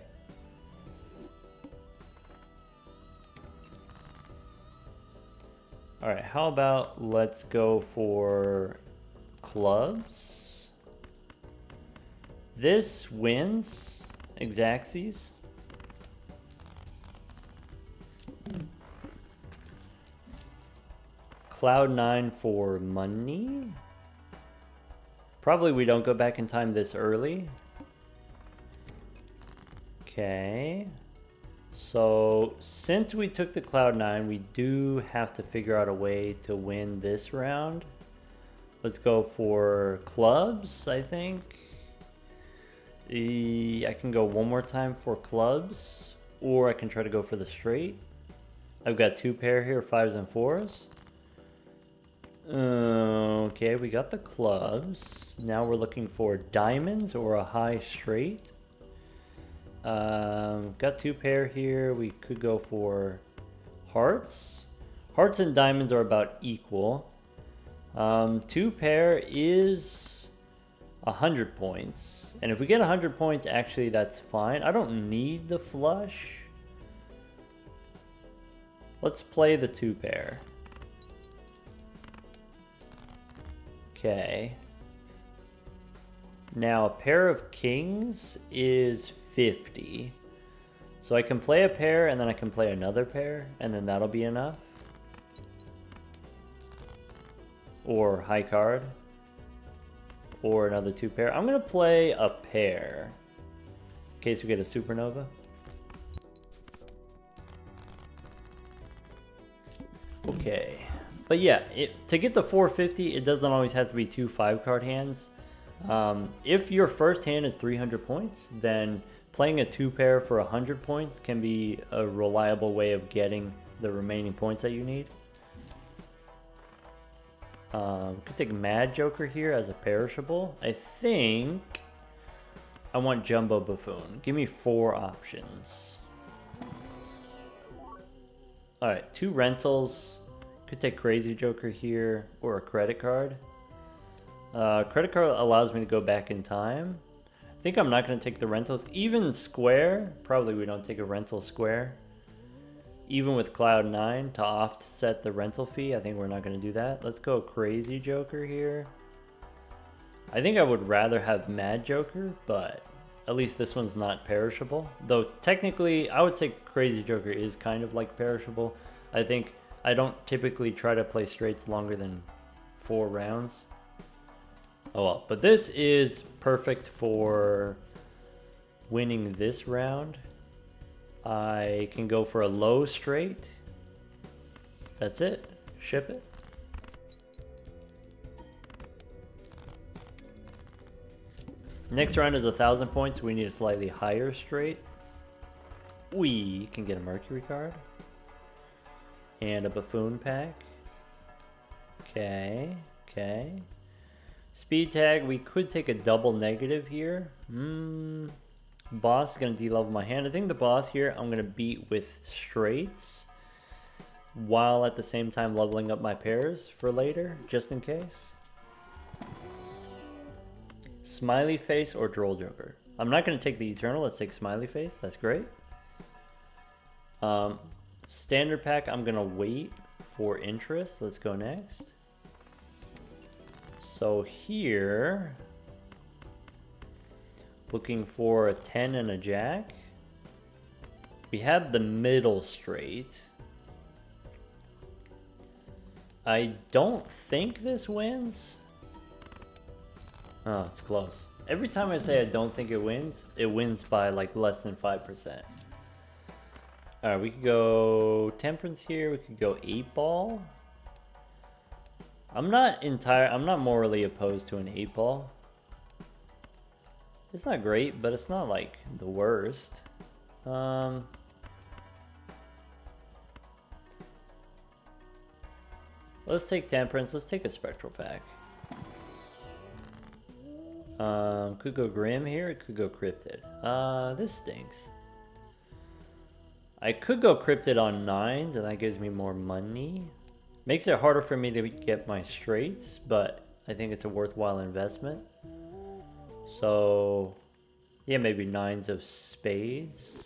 All right, how about let's go for clubs. This wins Exacxes. Cloud 9 for money. Probably we don't go back in time this early. Okay. So since we took the Cloud 9, we do have to figure out a way to win this round. Let's go for clubs, I think. I can go one more time for clubs, or I can try to go for the straight. I've got 2 pair here, 5s and 4s. Okay, we got the clubs. Now we're looking for diamonds or a high straight. Got 2 pair here. We could go for hearts. Hearts and diamonds are about equal. 2 pair is 100 points. And if we get 100 points, actually that's fine. I don't need the flush. Let's play the 2 pair. Okay. Now a pair of kings is 50. So I can play a pair and then I can play another pair and then that'll be enough. Or high card. Or another 2 pair. I'm gonna play a pair in case we get a supernova. Okay. But yeah, to get the 450, it doesn't always have to be 2 5-card hands. If your first hand is 300 points, then playing a 2 pair for 100 points can be a reliable way of getting the remaining points that you need. Could take Mad Joker here as a perishable. I think I want Jumbo Buffoon. Give me 4 options. Alright, 2 rentals. Could take Crazy Joker here or a credit card. Credit card allows me to go back in time. I think I'm not going to take the rentals. Even square, probably we don't take a rental square. Even with Cloud 9 to offset the rental fee, I think we're not going to do that. Let's go Crazy Joker here. I think I would rather have Mad Joker, but at least this one's not perishable. Though technically, I would say Crazy Joker is kind of like perishable. I think I don't typically try to play straights longer than 4 rounds. Oh well, but this is perfect for winning this round. I can go for a low straight. That's it. Ship it. Next round is 1,000 points. We need a slightly higher straight. We can get a Mercury card. And a Buffoon pack. Okay, okay. Speed tag, we could take a double negative here. Boss is going to de-level my hand. I think the boss here I'm going to beat with straights. While at the same time leveling up my pairs for later, just in case. Smiley Face or Droll Joker. I'm not going to take the Eternal. Let's take Smiley Face. That's great. Standard pack, I'm going to wait for interest. Let's go next. So here, looking for a 10 and a jack. We have the middle straight. I don't think this wins. Oh, it's close. Every time I say I don't think it wins by like less than 5%. All right, we could go temperance here. We could go 8-ball. I'm not morally opposed to an 8-ball. It's not great, but it's not like the worst. Let's take temperance. Let's take a spectral pack. Could go Grim here. It could go Cryptid. This stinks. I could go Cryptid on 9s, and that gives me more money. Makes it harder for me to get my straights, but I think it's a worthwhile investment. So, yeah, maybe 9s of spades.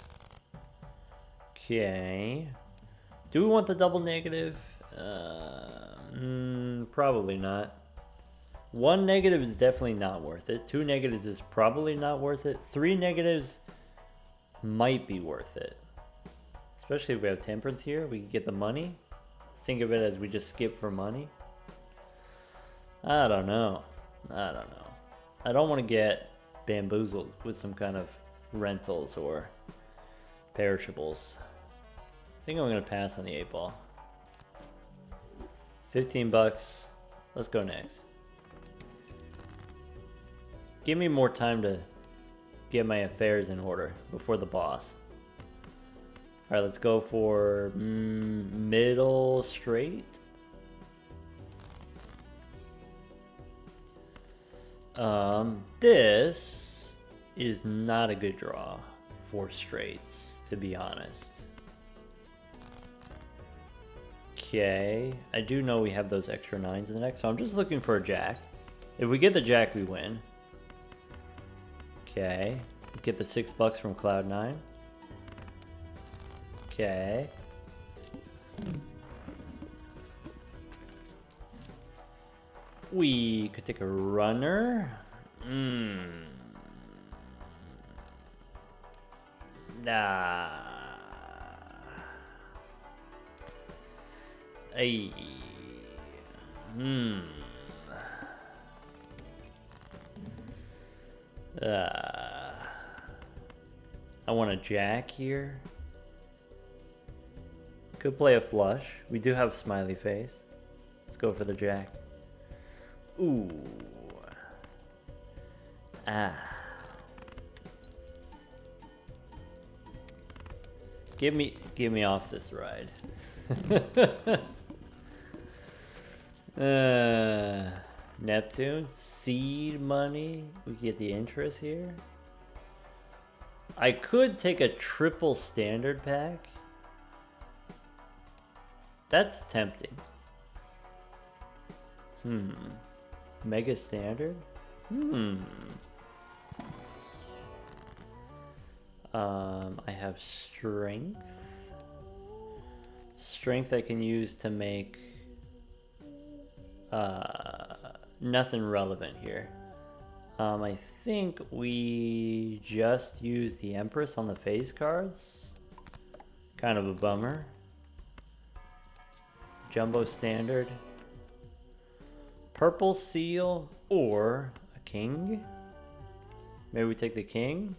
Okay. Do we want the double negative? Probably not. 1 negative is definitely not worth it. 2 negatives is probably not worth it. 3 negatives might be worth it. Especially if we have temperance here. We can get the money. Think of it as we just skip for money. I don't know. I don't want to get bamboozled with some kind of rentals or perishables. I think I'm going to pass on the 8-ball. 15 bucks. Let's go next. Give me more time to get my affairs in order before the boss. All right, let's go for middle straight. This is not a good draw for straights, to be honest. Okay, I do know we have those extra 9s in the deck, so I'm just looking for a jack. If we get the jack, we win. Okay, get the 6 bucks from Cloud9. Okay. We could take a runner. Nah. Ay. I want a jack here. Could play a flush. We do have smiley face. Let's go for the jack. Ooh. Give me off this ride. Neptune, seed money. We get the interest here. I could take a triple standard pack. That's tempting. Mega standard? I have strength. Strength I can use to make nothing relevant here. I think we just use the Empress on the face cards. Kind of a bummer. Jumbo standard. Purple seal or a king. Maybe we take the king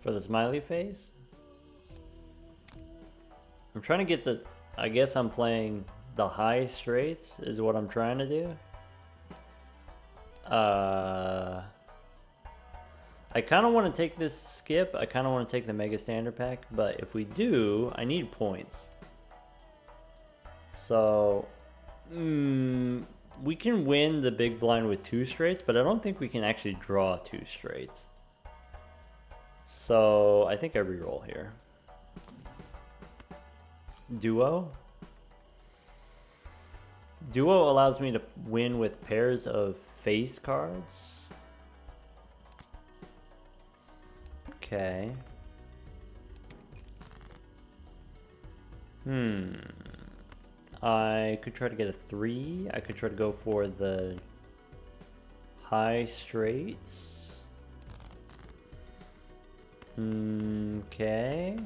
for the smiley face. I'm trying to get the, I guess I'm playing the high straights is what I'm trying to do. I kind of want to take this skip. I kind of want to take the mega standard pack, but if we do, I need points. So, we can win the big blind with 2 straights, but I don't think we can actually draw 2 straights. So, I think I reroll here. Duo. Duo allows me to win with pairs of face cards. Okay. I could try to get a 3. I could try to go for the high straights. Okay.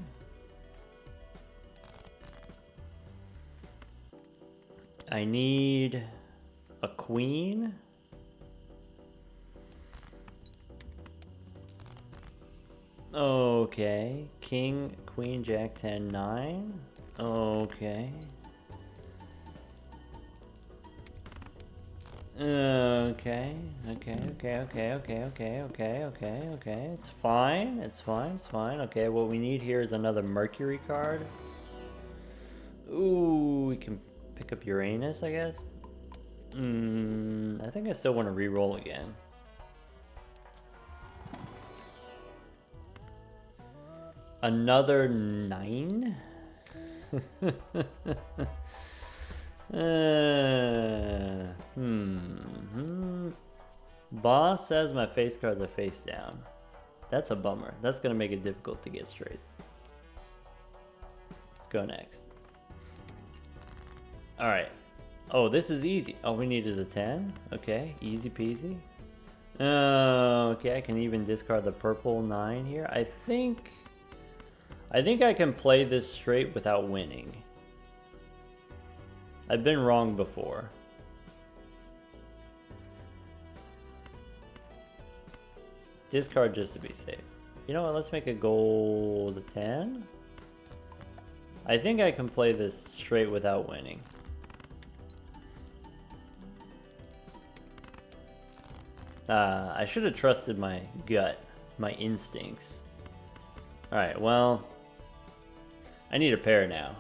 I need a queen. Okay. King, queen, jack, 10, 9. Okay. Okay. Okay. It's fine. It's fine. Okay, what we need here is another Mercury card. Ooh, we can pick up Uranus, I guess. I think I still want to re-roll again. Another 9? Boss says my face cards are face down. That's a bummer. That's gonna make it difficult to get straight. Let's go next. Alright. Oh, this is easy. All we need is a 10. Okay, easy peasy. Okay, I can even discard the purple 9 here. I think I can play this straight without winning. I've been wrong before. Discard just to be safe. You know what, let's make a gold 10. I think I can play this straight without winning. I should have trusted my gut, my instincts. Alright, well, I need a pair now.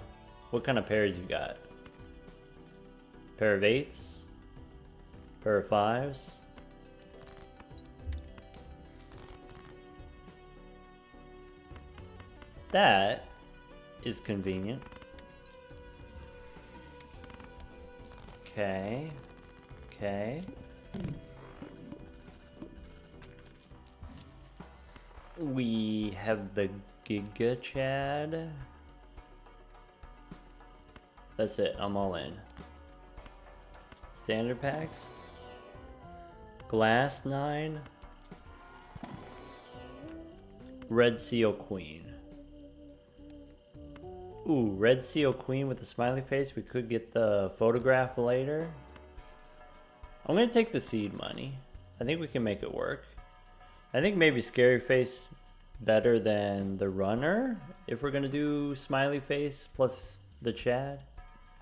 What kind of pairs you got? Pair of 8s? Pair of 5s? That is convenient. Okay. We have the Giga Chad. That's it, I'm all in. Standard packs. Glass 9. Red Seal Queen. Ooh, Red Seal Queen with a smiley face. We could get the photograph later. I'm gonna take the seed money. I think we can make it work. I think maybe Scary Face better than the runner if we're gonna do smiley face plus the Chad,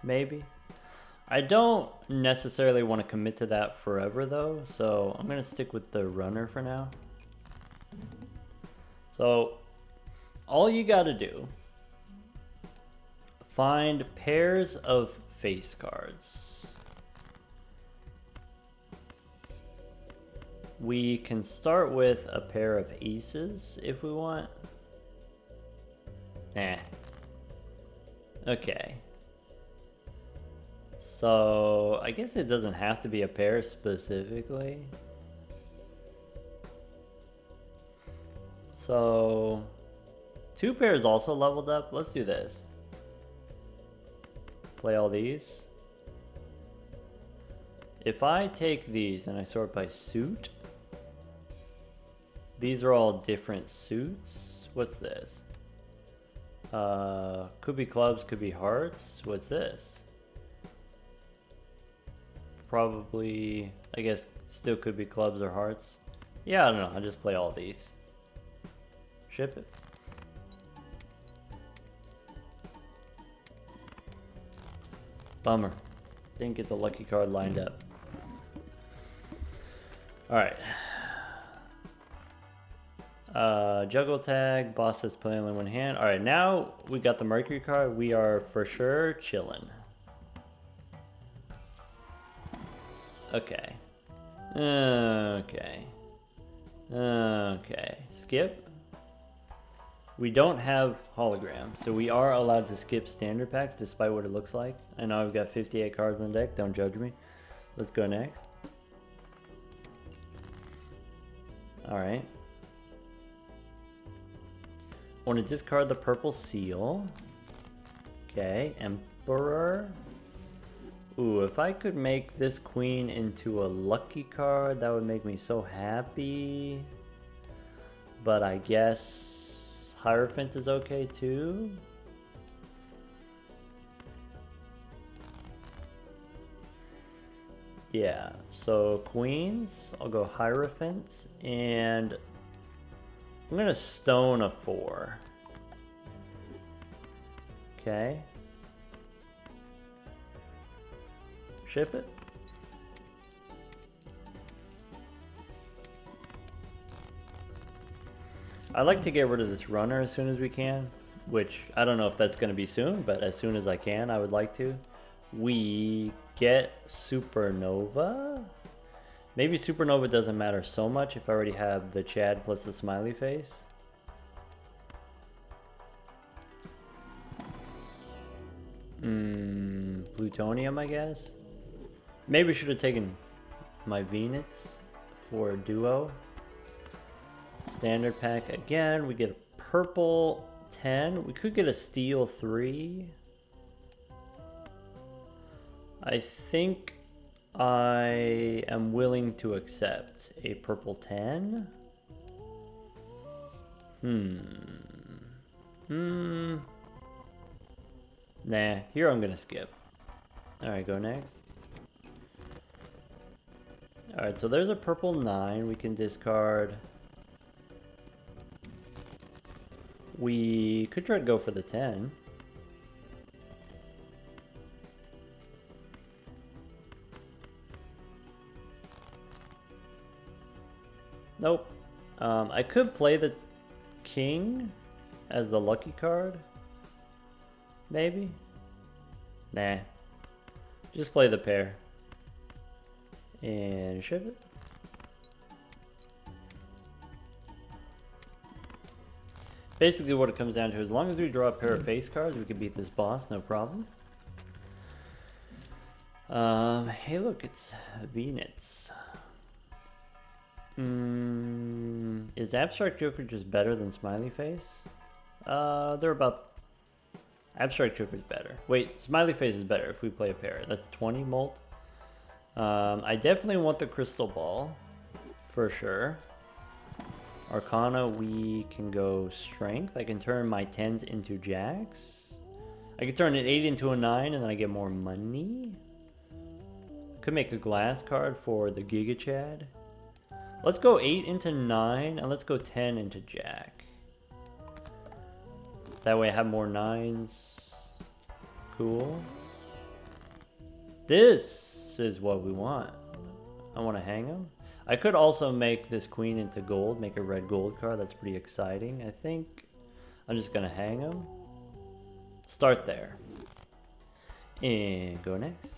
maybe. I don't necessarily want to commit to that forever though, so I'm gonna stick with the runner for now. So all you gotta do, find pairs of face cards. We can start with a pair of aces if we want. Okay. So I guess it doesn't have to be a pair specifically. So 2 pairs also leveled up. Let's do this. Play all these. If I take these and I sort by suit, these are all different suits. What's this? Could be clubs, could be hearts. What's this? Probably, I guess, still could be clubs or hearts. Yeah, I don't know. I'll just play all these. Ship it. Bummer. Didn't get the lucky card lined up. Alright. Juggle tag. Boss says play only one hand. Alright, now we got the Mercury card. We are for sure chilling. Okay. Okay. Skip. We don't have hologram, so we are allowed to skip standard packs despite what it looks like. I know I've got 58 cards on the deck, don't judge me. Let's go next. Alright. Want to discard the purple seal. Okay, Emperor. Ooh, if I could make this queen into a lucky card, that would make me so happy. But I guess Hierophant is okay too. Yeah, so queens, I'll go Hierophant, and I'm gonna stone a 4. Okay. Ship it. I'd like to get rid of this runner as soon as we can, which I don't know if that's going to be soon, but as soon as I can, I would like to. We get Supernova. Maybe Supernova doesn't matter so much if I already have the Chad plus the smiley face. Plutonium, I guess. Maybe I should have taken my Venus for a duo. Standard pack again. We get a purple 10. We could get a steel 3. I think I am willing to accept a purple 10. Nah, here I'm gonna skip. Alright, go next. Alright, so there's a purple 9 we can discard. We could try to go for the 10. Nope. I could play the king as the lucky card. Maybe? Nah. Just play the pair. And ship it. Basically what it comes down to, as long as we draw a pair of face cards, we can beat this boss, no problem. Hey look, it's Venus. Is Abstract Joker just better than Smiley Face? They're about... Abstract Joker's better. Wait, Smiley Face is better if we play a pair. That's 20 molt. I definitely want the Crystal Ball, for sure. Arcana, we can go Strength. I can turn my 10s into Jacks. I can turn an 8 into a 9 and then I get more money. Could make a glass card for the Giga Chad. Let's go 8 into 9 and let's go 10 into Jack. That way I have more 9s. Cool. This is what we want. I want to hang him. I could also make this queen into gold, make a red gold card. That's pretty exciting. I think I'm just going to hang him. Start there. And go next.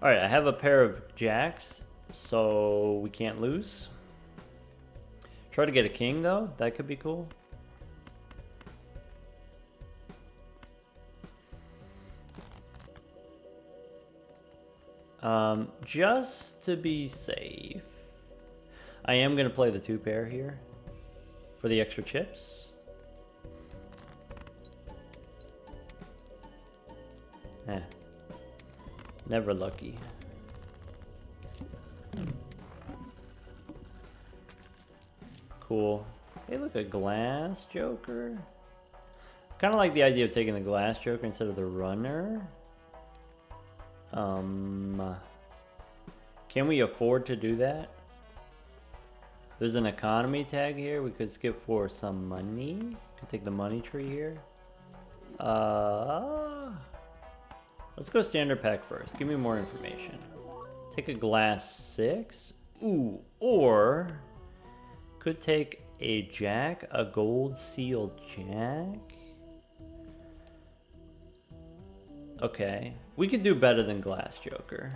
Alright, I have a pair of jacks, so we can't lose. Try to get a king, though. That could be cool. Just to be safe, I am going to play the 2 pair here for the extra chips. Never lucky. Cool. Hey, look, a glass joker. Kind of like the idea of taking the glass joker instead of the runner. Can we afford to do that? There's an economy tag here. We could skip for some money. Could take the money tree here. Let's go standard pack first. Give me more information. Take a glass 6. Ooh, or could take a jack, a gold sealed jack. Okay, we could do better than glass joker.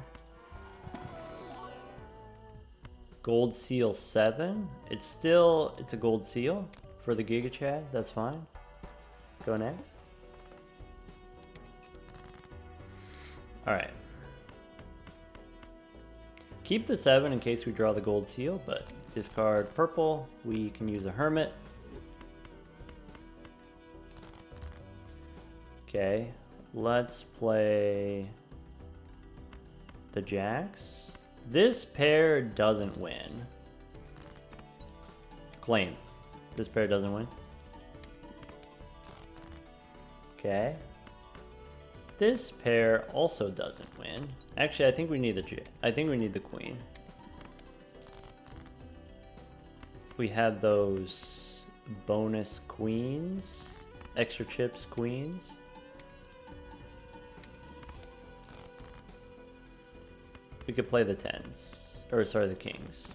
Gold seal 7. It's a gold seal for the Giga Chad. That's fine. Go next. All right. Keep the 7 in case we draw the gold seal, but discard purple. We can use a hermit. Okay, let's play the jacks. This pair doesn't win. Claim. This pair doesn't win. Okay. This pair also doesn't win. Actually, I think we need the queen. we have those bonus queens, extra chips queens. We could play the tens, or sorry, the kings.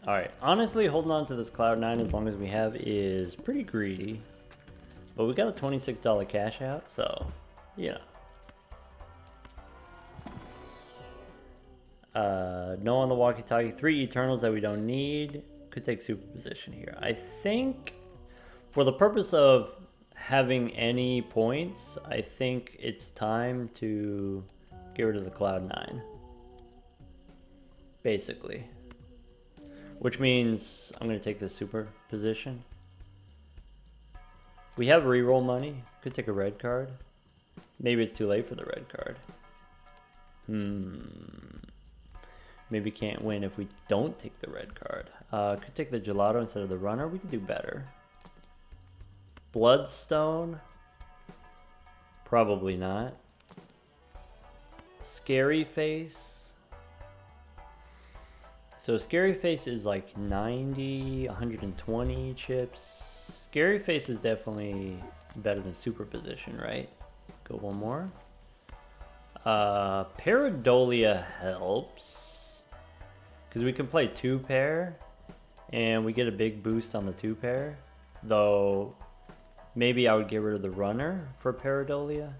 Alright, honestly, holding on to this Cloud9 as long as we have is pretty greedy. But we got a $26 cash out, so, yeah. No on the walkie-talkie. 3 Eternals that we don't need. Could take superposition here. I think, for the purpose of having any points, I think it's time to get rid of the Cloud9. Basically. Which means I'm going to take the superposition. We have reroll money. Could take a red card. Maybe it's too late for the red card. Maybe can't win if we don't take the red card. Could take the gelato instead of the runner. We could do better. Bloodstone. Probably not. Scary Face. So Scary Face is like 90, 120 chips. Scary Face is definitely better than superposition, right? Go one more. Pareidolia helps, because we can play 2-pair, and we get a big boost on the 2-pair. Though, maybe I would get rid of the runner for Pareidolia.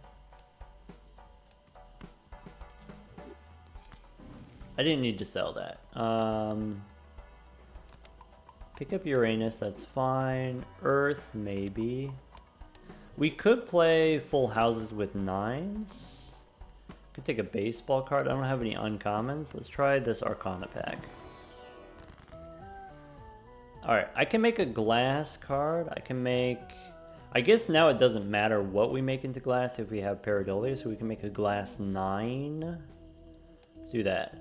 I didn't need to sell that. Pick up Uranus, that's fine. Earth, maybe. We could play full houses with 9s. Could take a baseball card. I don't have any uncommons. Let's try this Arcana pack. Alright, I can make a glass card. I can make... I guess now it doesn't matter what we make into glass if we have Pareidolia, so we can make a glass 9. Let's do that.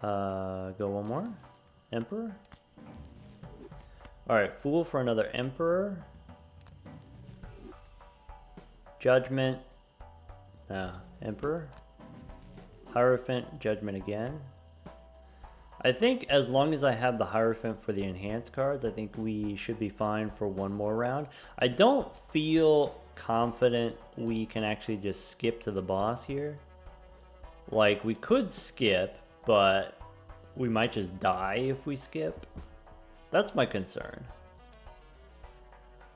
Go one more. Emperor. Alright, Fool for another Emperor. Judgment. Emperor. Hierophant, Judgment again. I think as long as I have the Hierophant for the enhanced cards, I think we should be fine for one more round. I don't feel confident we can actually just skip to the boss here. Like, we could skip, but we might just die if we skip. That's my concern.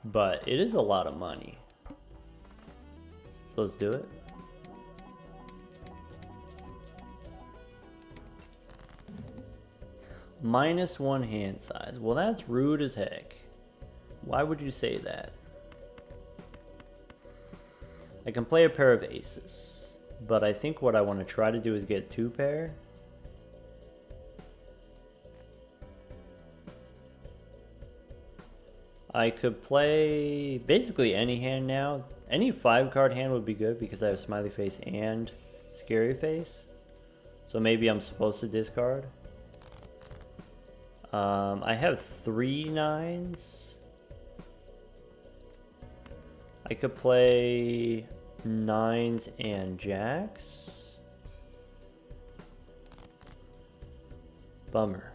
But it is a lot of money. So let's do it. -1 hand size. Well, that's rude as heck. Why would you say that? I can play a pair of aces, but I think what I want to try to do is get 2-pair. I could play basically any hand now. Any 5-card hand would be good because I have Smiley Face and Scary Face. So maybe I'm supposed to discard. I have 3 9s. I could play 9s and jacks. Bummer.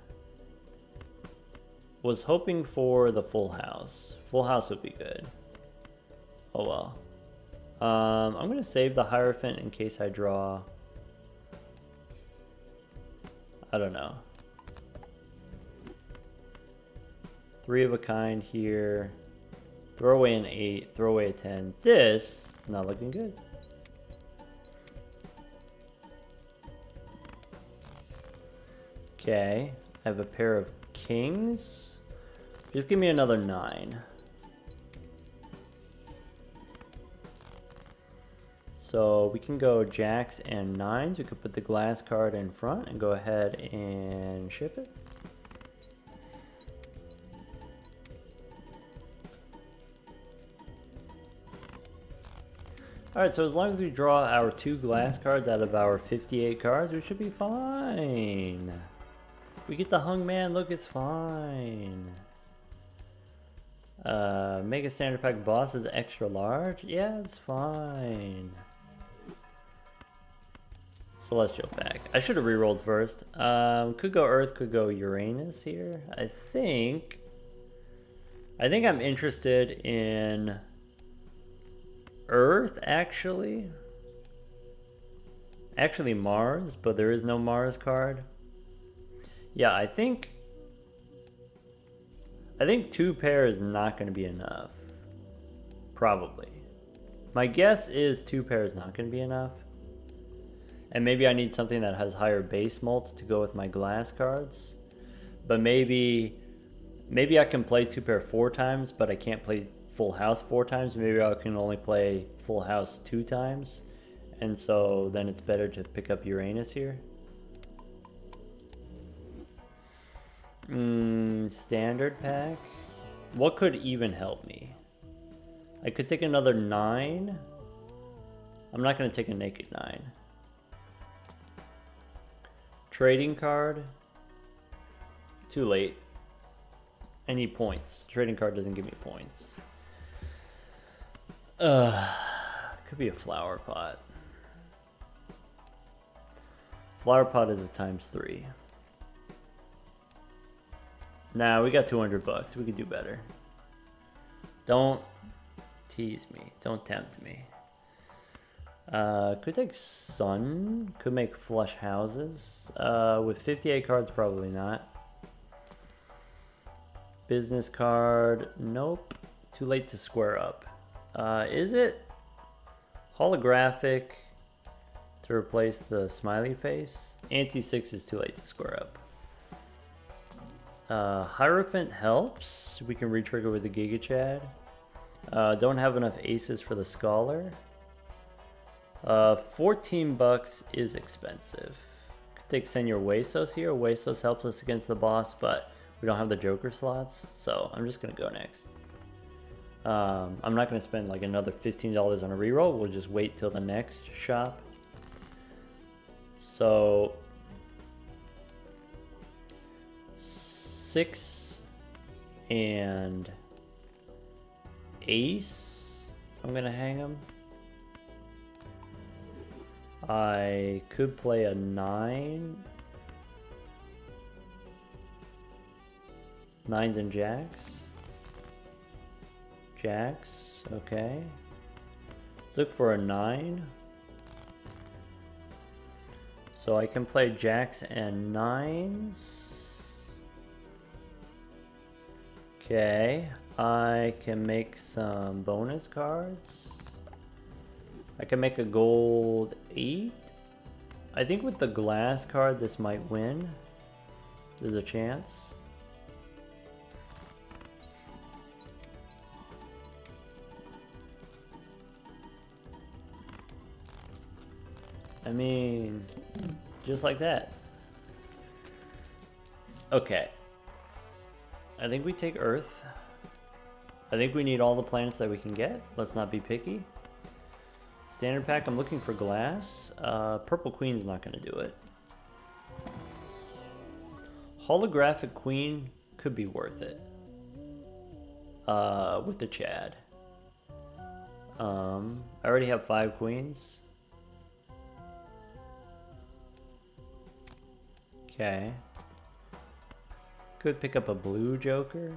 Was hoping for the full house. Full house would be good. Oh well. I'm going to save the Hierophant in case I draw. I don't know. 3 of a kind here. Throw away an 8. Throw away a 10. This, not looking good. Okay. I have a pair of kings. Just give me another 9. So we can go jacks and 9s. We could put the glass card in front and go ahead and ship it. Alright, so as long as we draw our 2 glass cards out of our 58 cards, we should be fine. We get the hung man, look, it's fine. Mega standard pack boss is extra large? Yeah, it's fine. Celestial pack. I should have re-rolled first. Could go Earth, could go Uranus here. I think I'm interested in Earth, actually. Actually Mars, but there is no Mars card. Yeah, I think 2 pair is not going to be enough. Probably. My guess is 2 pair is not going to be enough. And maybe I need something that has higher base mult to go with my glass cards. But maybe I can play 2 pair 4 times, but I can't play full house 4 times. Maybe I can only play full house 2 times. And so then it's better to pick up Uranus here. Standard pack. What could even help me? I could take another 9. I'm not going to take a naked 9. Trading card. Too late. I need points. Trading card doesn't give me points. Could be a flower pot. Flower pot is a ×3. Nah, we got 200 bucks. We could do better. Don't tease me. Don't tempt me. Could take Sun. Could make flush houses. With 58 cards, probably not. Business card. Nope. Too late to square up. Is it holographic to replace the smiley face? Anti-6 is too late to square up. Hierophant helps. We can retrigger with the Giga Chad. Don't have enough aces for the Scholar. 14 bucks is expensive. Could take Senor Huesos here. Huesos helps us against the boss, but we don't have the Joker slots, so I'm just gonna go next. I'm not gonna spend like another $15 on a reroll. We'll just wait till the next shop. So 6 and ace. I'm gonna hang him. I could play a 9. 9s and jacks. Jacks, okay. Let's look for a 9. So I can play jacks and 9s. Okay, I can make some bonus cards. I can make a gold 8. I think with the glass card, this might win. There's a chance. I mean, just like that. Okay. I think we take Earth. I think we need all the planets that we can get. Let's not be picky. Standard pack, I'm looking for glass. Purple Queen's not going to do it. Holographic Queen could be worth it. With the Chad. I already have 5 queens. Okay. Could pick up a blue Joker.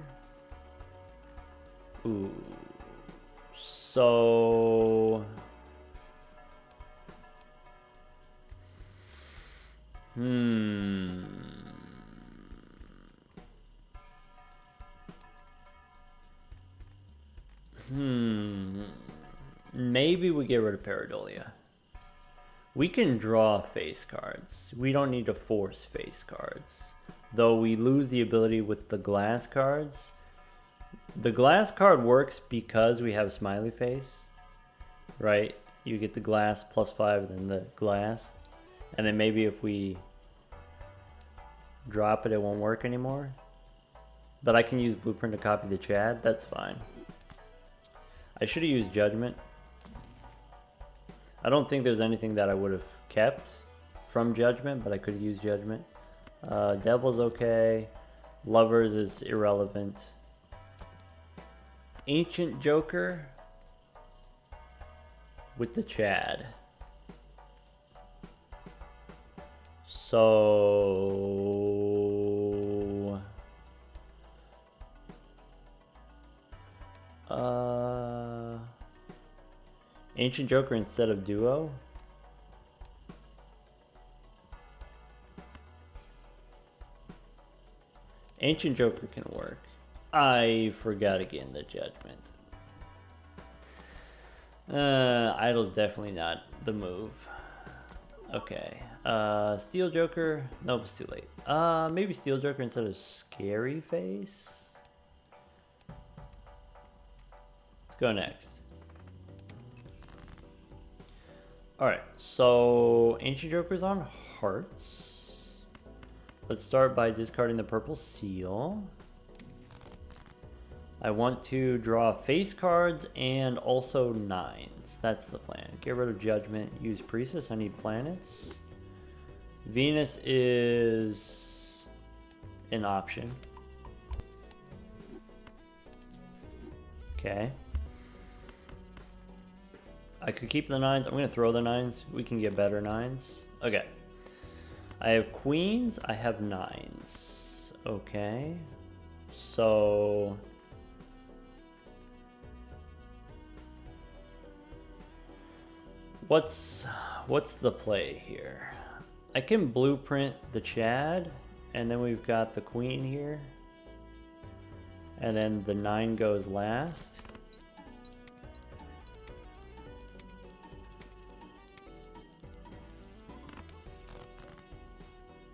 Ooh. So... Maybe we get rid of Pareidolia. We can draw face cards. We don't need to force face cards. Though we lose the ability with the glass cards. The glass card works because we have smiley face. Right? You get the glass +5 then the glass. And then maybe if we drop it, it won't work anymore. But I can use Blueprint to copy the Chad. That's fine. I should have used Judgment. I don't think there's anything that I would have kept from Judgment, but I could have used Judgment. Devil's okay. Lovers is irrelevant. Ancient Joker with the Chad. So... Ancient Joker instead of Duo? Ancient Joker can work. I forgot again the Judgment. Idle's definitely not the move. Okay. Steel Joker. Nope, it's too late. Maybe Steel Joker instead of Scary Face. Let's go next. Alright, so Ancient Joker's on Hearts. Let's start by discarding the purple seal. I want to draw face cards and also nines. That's the plan. Get rid of Judgment, use Priestess. I need planets. Venus is an option. Okay. I could keep the nines. I'm going to throw the nines. We can get better nines. Okay. I have queens. I have nines. Okay. So... What's the play here? I can blueprint the Chad, and then we've got the queen here. And then the 9 goes last.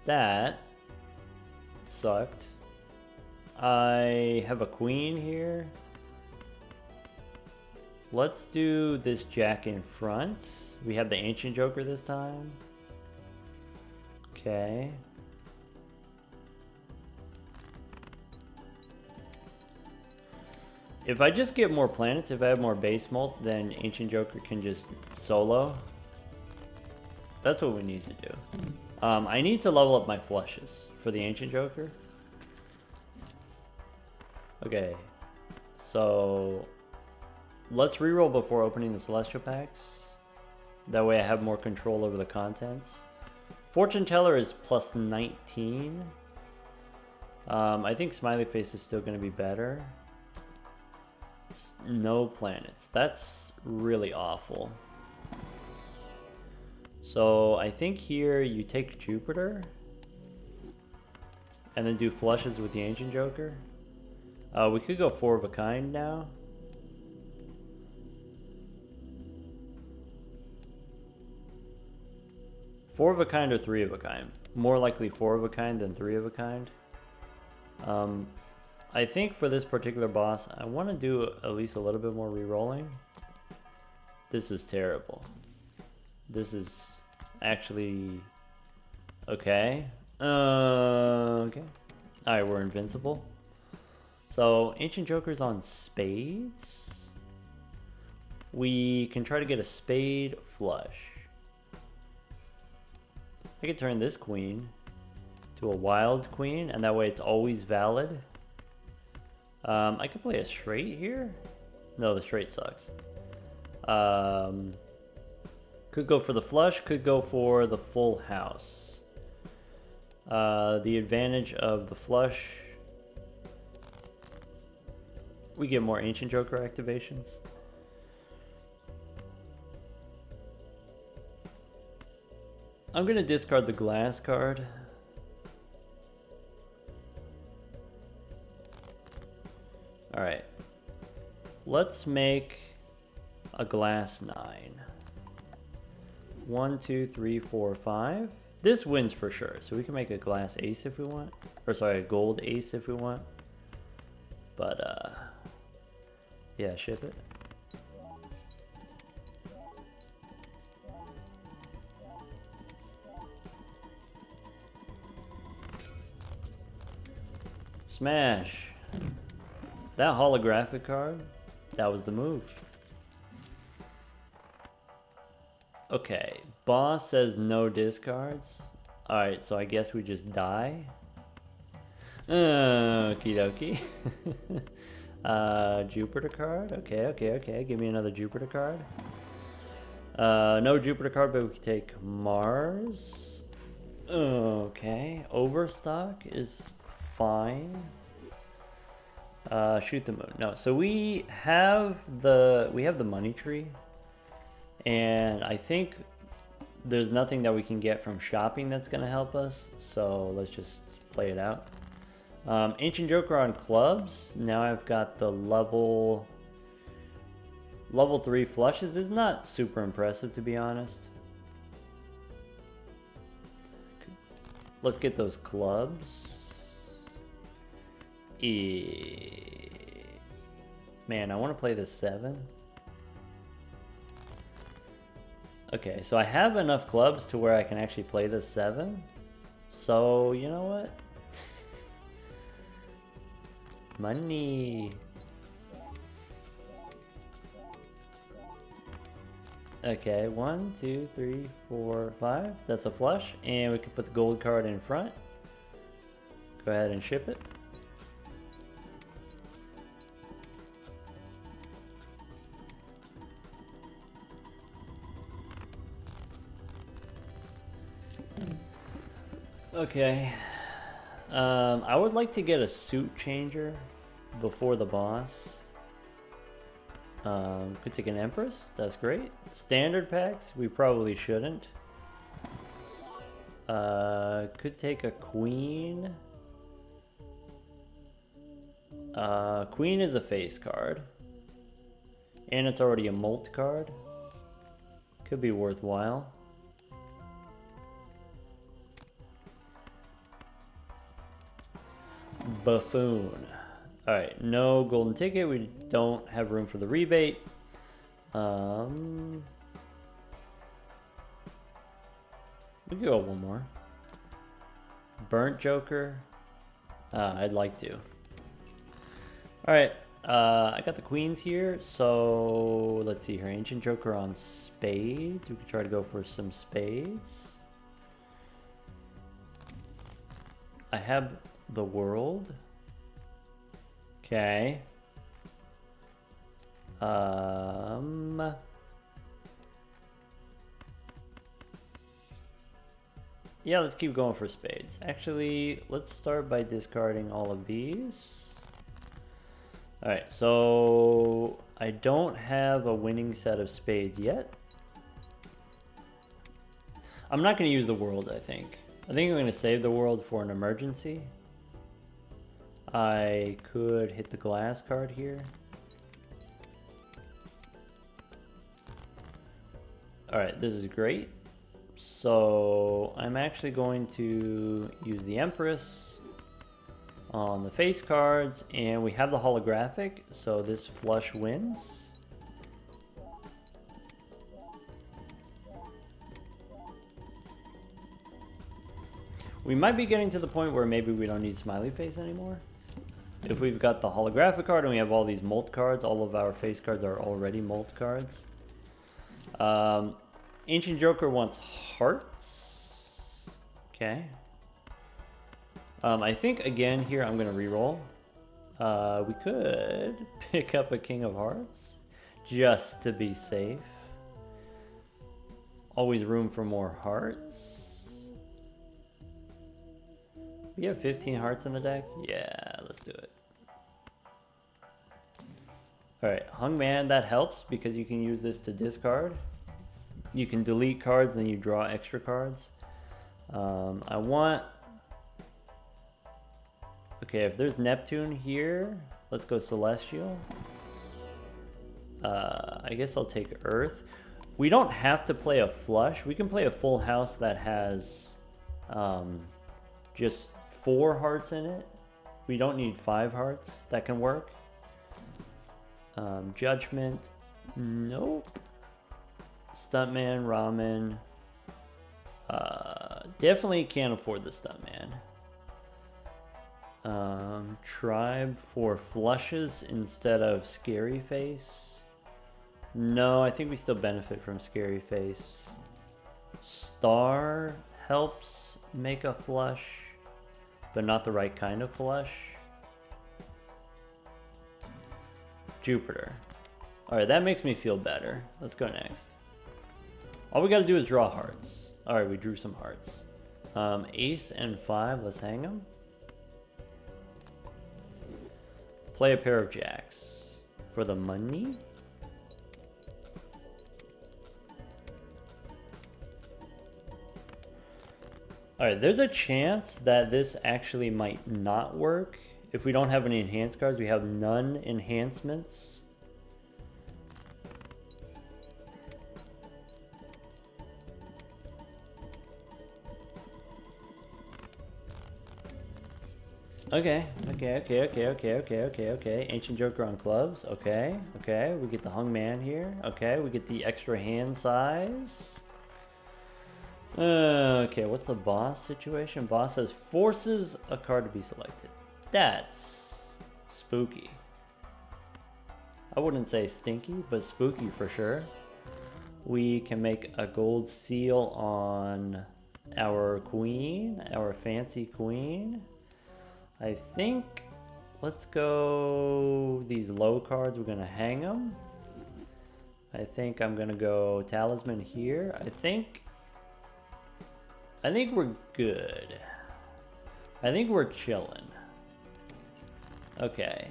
That sucked. I have a queen here. Let's do this Jack in front. We have the Ancient Joker this time. Okay. If I just get more planets, if I have more base mult, then Ancient Joker can just solo. That's what we need to do. I need to level up my flushes for the Ancient Joker. Okay. So... let's reroll before opening the Celestial Packs. That way I have more control over the contents. Fortune Teller is plus 19. I think Smiley Face is still going to be better. No planets. That's really awful. So I think here you take Jupiter. And then do flushes with the Ancient Joker. We could go 4 of a kind now. Four of a kind or 3 of a kind? More likely 4 of a kind than 3 of a kind. I think for this particular boss, I want to do at least a little bit more re-rolling. This is terrible. This is actually okay. Okay. Alright, we're invincible. So, Ancient Joker's on spades. We can try to get a spade flush. I could turn this queen to a wild queen, and that way it's always valid. I could play a straight here. No, the straight sucks. Could go for the flush, could go for the full house. The advantage of the flush, we get more Ancient Joker activations. I'm going to discard the glass card. Alright. Let's make a glass 9. 1, 2, 3, 4, 5. This wins for sure, so we can make a glass ace if we want. Or sorry, a gold ace if we want. But, yeah, ship it. Smash. That holographic card, that was the move. Okay, boss says no discards. Alright, so I guess we just die. Okie dokie. Jupiter card. Okay. Give me another Jupiter card. No Jupiter card, but we can take Mars. Okay, overstock is fine. Shoot the moon. No, so we have the money tree, and I think there's nothing that we can get from shopping that's gonna help us. So let's just play it out. Ancient Joker on clubs. Now I've got the level 3 flushes. Is not super impressive, to be honest. Let's get those clubs. Man, I want to play the 7. Okay, so I have enough clubs to where I can actually play the 7. So, you know what? Money. Okay, 1, 2, 3, 4, 5. That's a flush. And we can put the gold card in front. Go ahead and ship it. Okay. I would like to get a suit changer before the boss. Could take an Empress. That's great. Standard packs, we probably shouldn't. Could take a Queen. Queen is a face card. And it's already a molt card. Could be worthwhile. Buffoon. Alright, no golden ticket. We don't have room for the rebate. We could go one more. Burnt Joker. I'd like to. Alright, I got the queens here. So let's see here. Ancient Joker on spades. We could try to go for some spades. I have the world. Okay. Yeah, let's keep going for spades. Actually, let's start by discarding all of these. Alright, so I don't have a winning set of spades yet. I'm not going to use the world, I think. I think I'm going to save the world for an emergency. I could hit the glass card here. Alright, this is great. So I'm actually going to use the Empress on the face cards, and we have the holographic, so this flush wins. We might be getting to the point where maybe we don't need smiley face anymore. If we've got the holographic card and we have all these molt cards, all of our face cards are already molt cards. Ancient Joker wants hearts. Okay. I think again here I'm going to reroll. We could pick up a King of Hearts just to be safe. Always room for more hearts. We have 15 hearts in the deck? Yeah, let's do it. Alright, Hung Man, that helps because you can use this to discard. You can delete cards, then you draw extra cards. I want... Okay, if there's Neptune here, let's go Celestial. I guess I'll take Earth. We don't have to play a flush. We can play a full house that has just 4 hearts in it. We don't need 5 hearts. That can work. Judgment. Nope. Stuntman, Ramen. Definitely can't afford the Stuntman. Tribe for flushes instead of Scary Face. No, I think we still benefit from Scary Face. Star helps make a flush, but not the right kind of flush. Jupiter. Alright, that makes me feel better. Let's go next. All we gotta do is draw hearts. Alright, we drew some hearts. Ace and 5, let's hang them. Play a pair of jacks for the money. Alright, there's a chance that this actually might not work. If we don't have any enhanced cards, we have none enhancements. Okay. Ancient Joker on clubs. Okay. We get the hung man here. Okay, we get the extra hand size. Okay, what's the boss situation? Boss says forces a card to be selected. That's spooky. I wouldn't say stinky, but spooky for sure. We can make a gold seal on our queen, our fancy queen. I think, let's go these low cards, we're gonna hang them. I think I'm gonna go talisman here. I think we're good. I think we're chilling. Okay.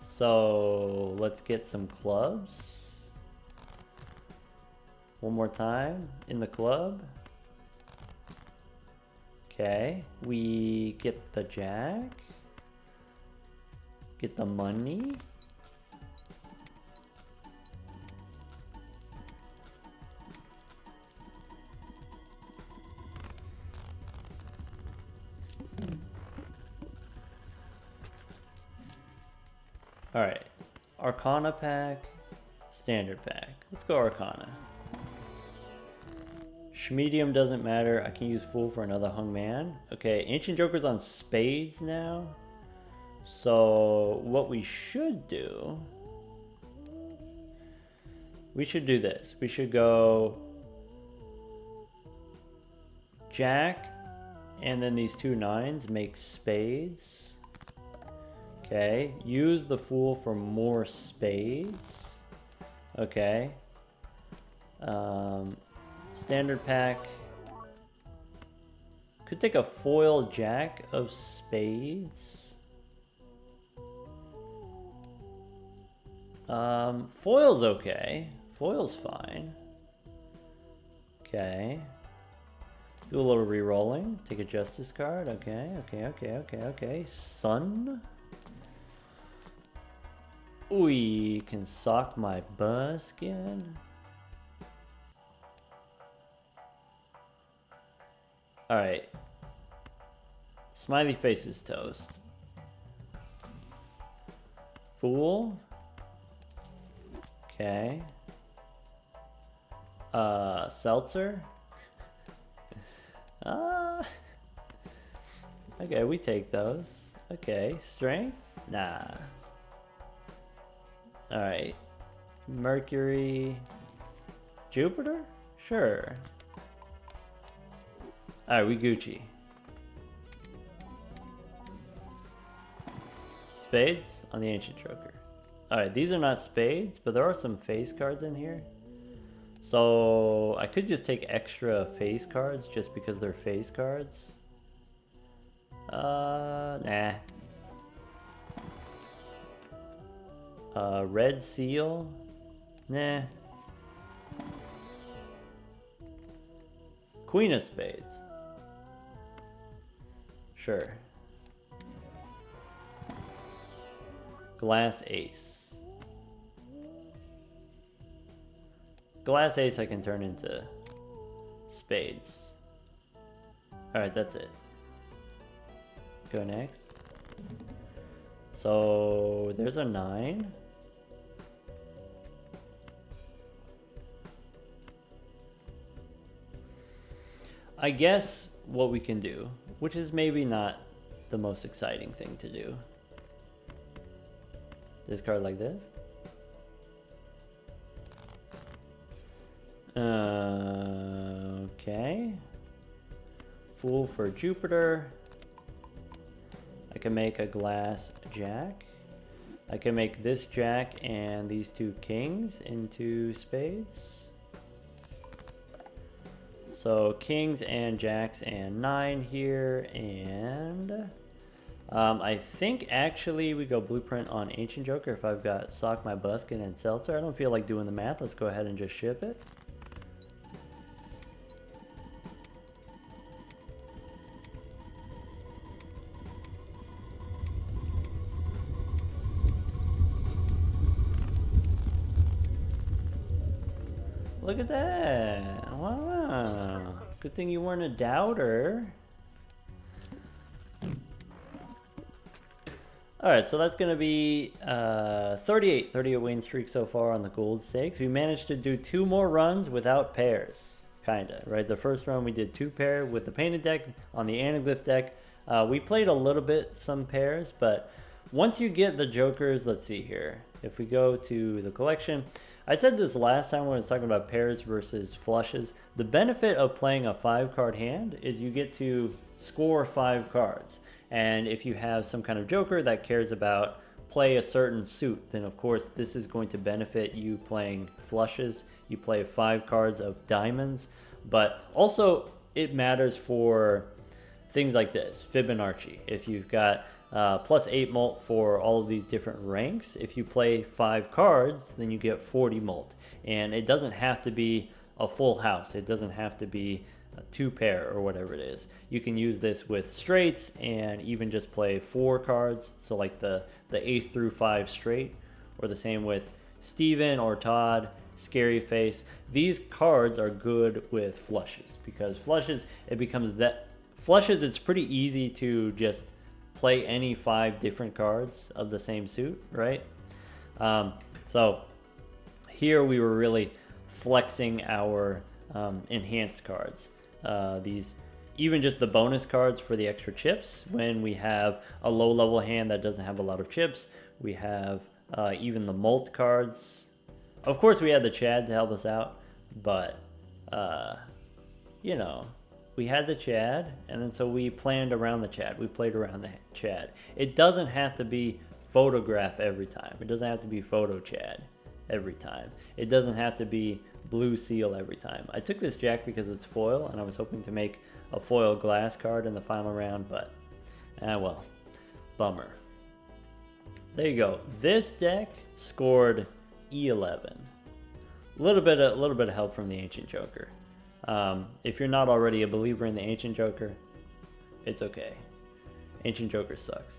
So let's get some clubs. One more time in the club. Okay, we get the jack. Get the money. All right, Arcana pack, standard pack. Let's go Arcana. Medium doesn't matter. I can use Fool for another hung man. Okay, Ancient Joker's on spades now. So what we should do, we should do this. We should go Jack, and then these two nines make spades. Okay, use the Fool for more spades. Okay. Standard pack. Could take a foil jack of spades. Foil's okay. Foil's fine. Okay. Do a little re-rolling. Take a justice card. Okay. Sun. We can sock my Buskin. Alright. Smiley faces toast. Fool. Okay. Seltzer. Okay, we take those. Okay, strength? Nah. Alright. Mercury. Jupiter? Sure. Alright, we Gucci. Spades on the Ancient Joker. Alright, these are not spades, but there are some face cards in here. So I could just take extra face cards just because they're face cards. Nah. Red seal? Nah. Queen of spades. Sure. Glass ace. Glass ace I can turn into spades. Alright, that's it. Go next. So there's a 9. I guess what we can do, which is maybe not the most exciting thing to do. Discard like this. Okay. Fool for Jupiter. I can make a glass jack. I can make this jack and these two kings into spades. So kings and jacks and 9 here, and I think actually we go blueprint on Ancient Joker if I've got Sock My Buskin and Seltzer. I don't feel like doing the math. Let's go ahead and just ship it. Look at that. Wow. Good thing you weren't a doubter. Alright, so that's going to be 38 win streak so far on the gold stakes. We managed to do 2 more runs without pairs. Kinda, right? The first run we did 2 pair with the painted deck on the Anaglyph deck. We played a little bit some pairs, but once you get the jokers, let's see here. If we go to the collection, I said this last time when I was talking about pairs versus flushes. The benefit of playing a 5-card hand is you get to score 5 cards. And if you have some kind of joker that cares about play a certain suit, then of course this is going to benefit you playing flushes. You play 5 cards of diamonds, but also it matters for things like this, Fibonacci. If you've got plus 8 mult for all of these different ranks, if you play 5 cards, then you get 40 mult. And it doesn't have to be a full house. It doesn't have to be a 2 pair or whatever it is. You can use this with straights and even just play 4 cards. So like the ace through 5 straight, or the same with Steven or Todd, Scary Face. These cards are good with flushes because flushes, it's pretty easy to just play any 5 different cards of the same suit, right? So here we were really flexing our enhanced cards. These, even just the bonus cards for the extra chips. When we have a low level hand that doesn't have a lot of chips, we have even the mult cards. Of course we had the Chad to help us out, but you know, we had the Chad, and then so we planned around the Chad. We played around the Chad. It doesn't have to be photograph every time. It doesn't have to be photo Chad every time. It doesn't have to be blue seal every time. I took this jack because it's foil, and I was hoping to make a foil glass card in the final round, but well, bummer. There you go. This deck scored E11. A little bit of help from the Ancient Joker. If you're not already a believer in the Ancient Joker, it's okay. Ancient Joker sucks.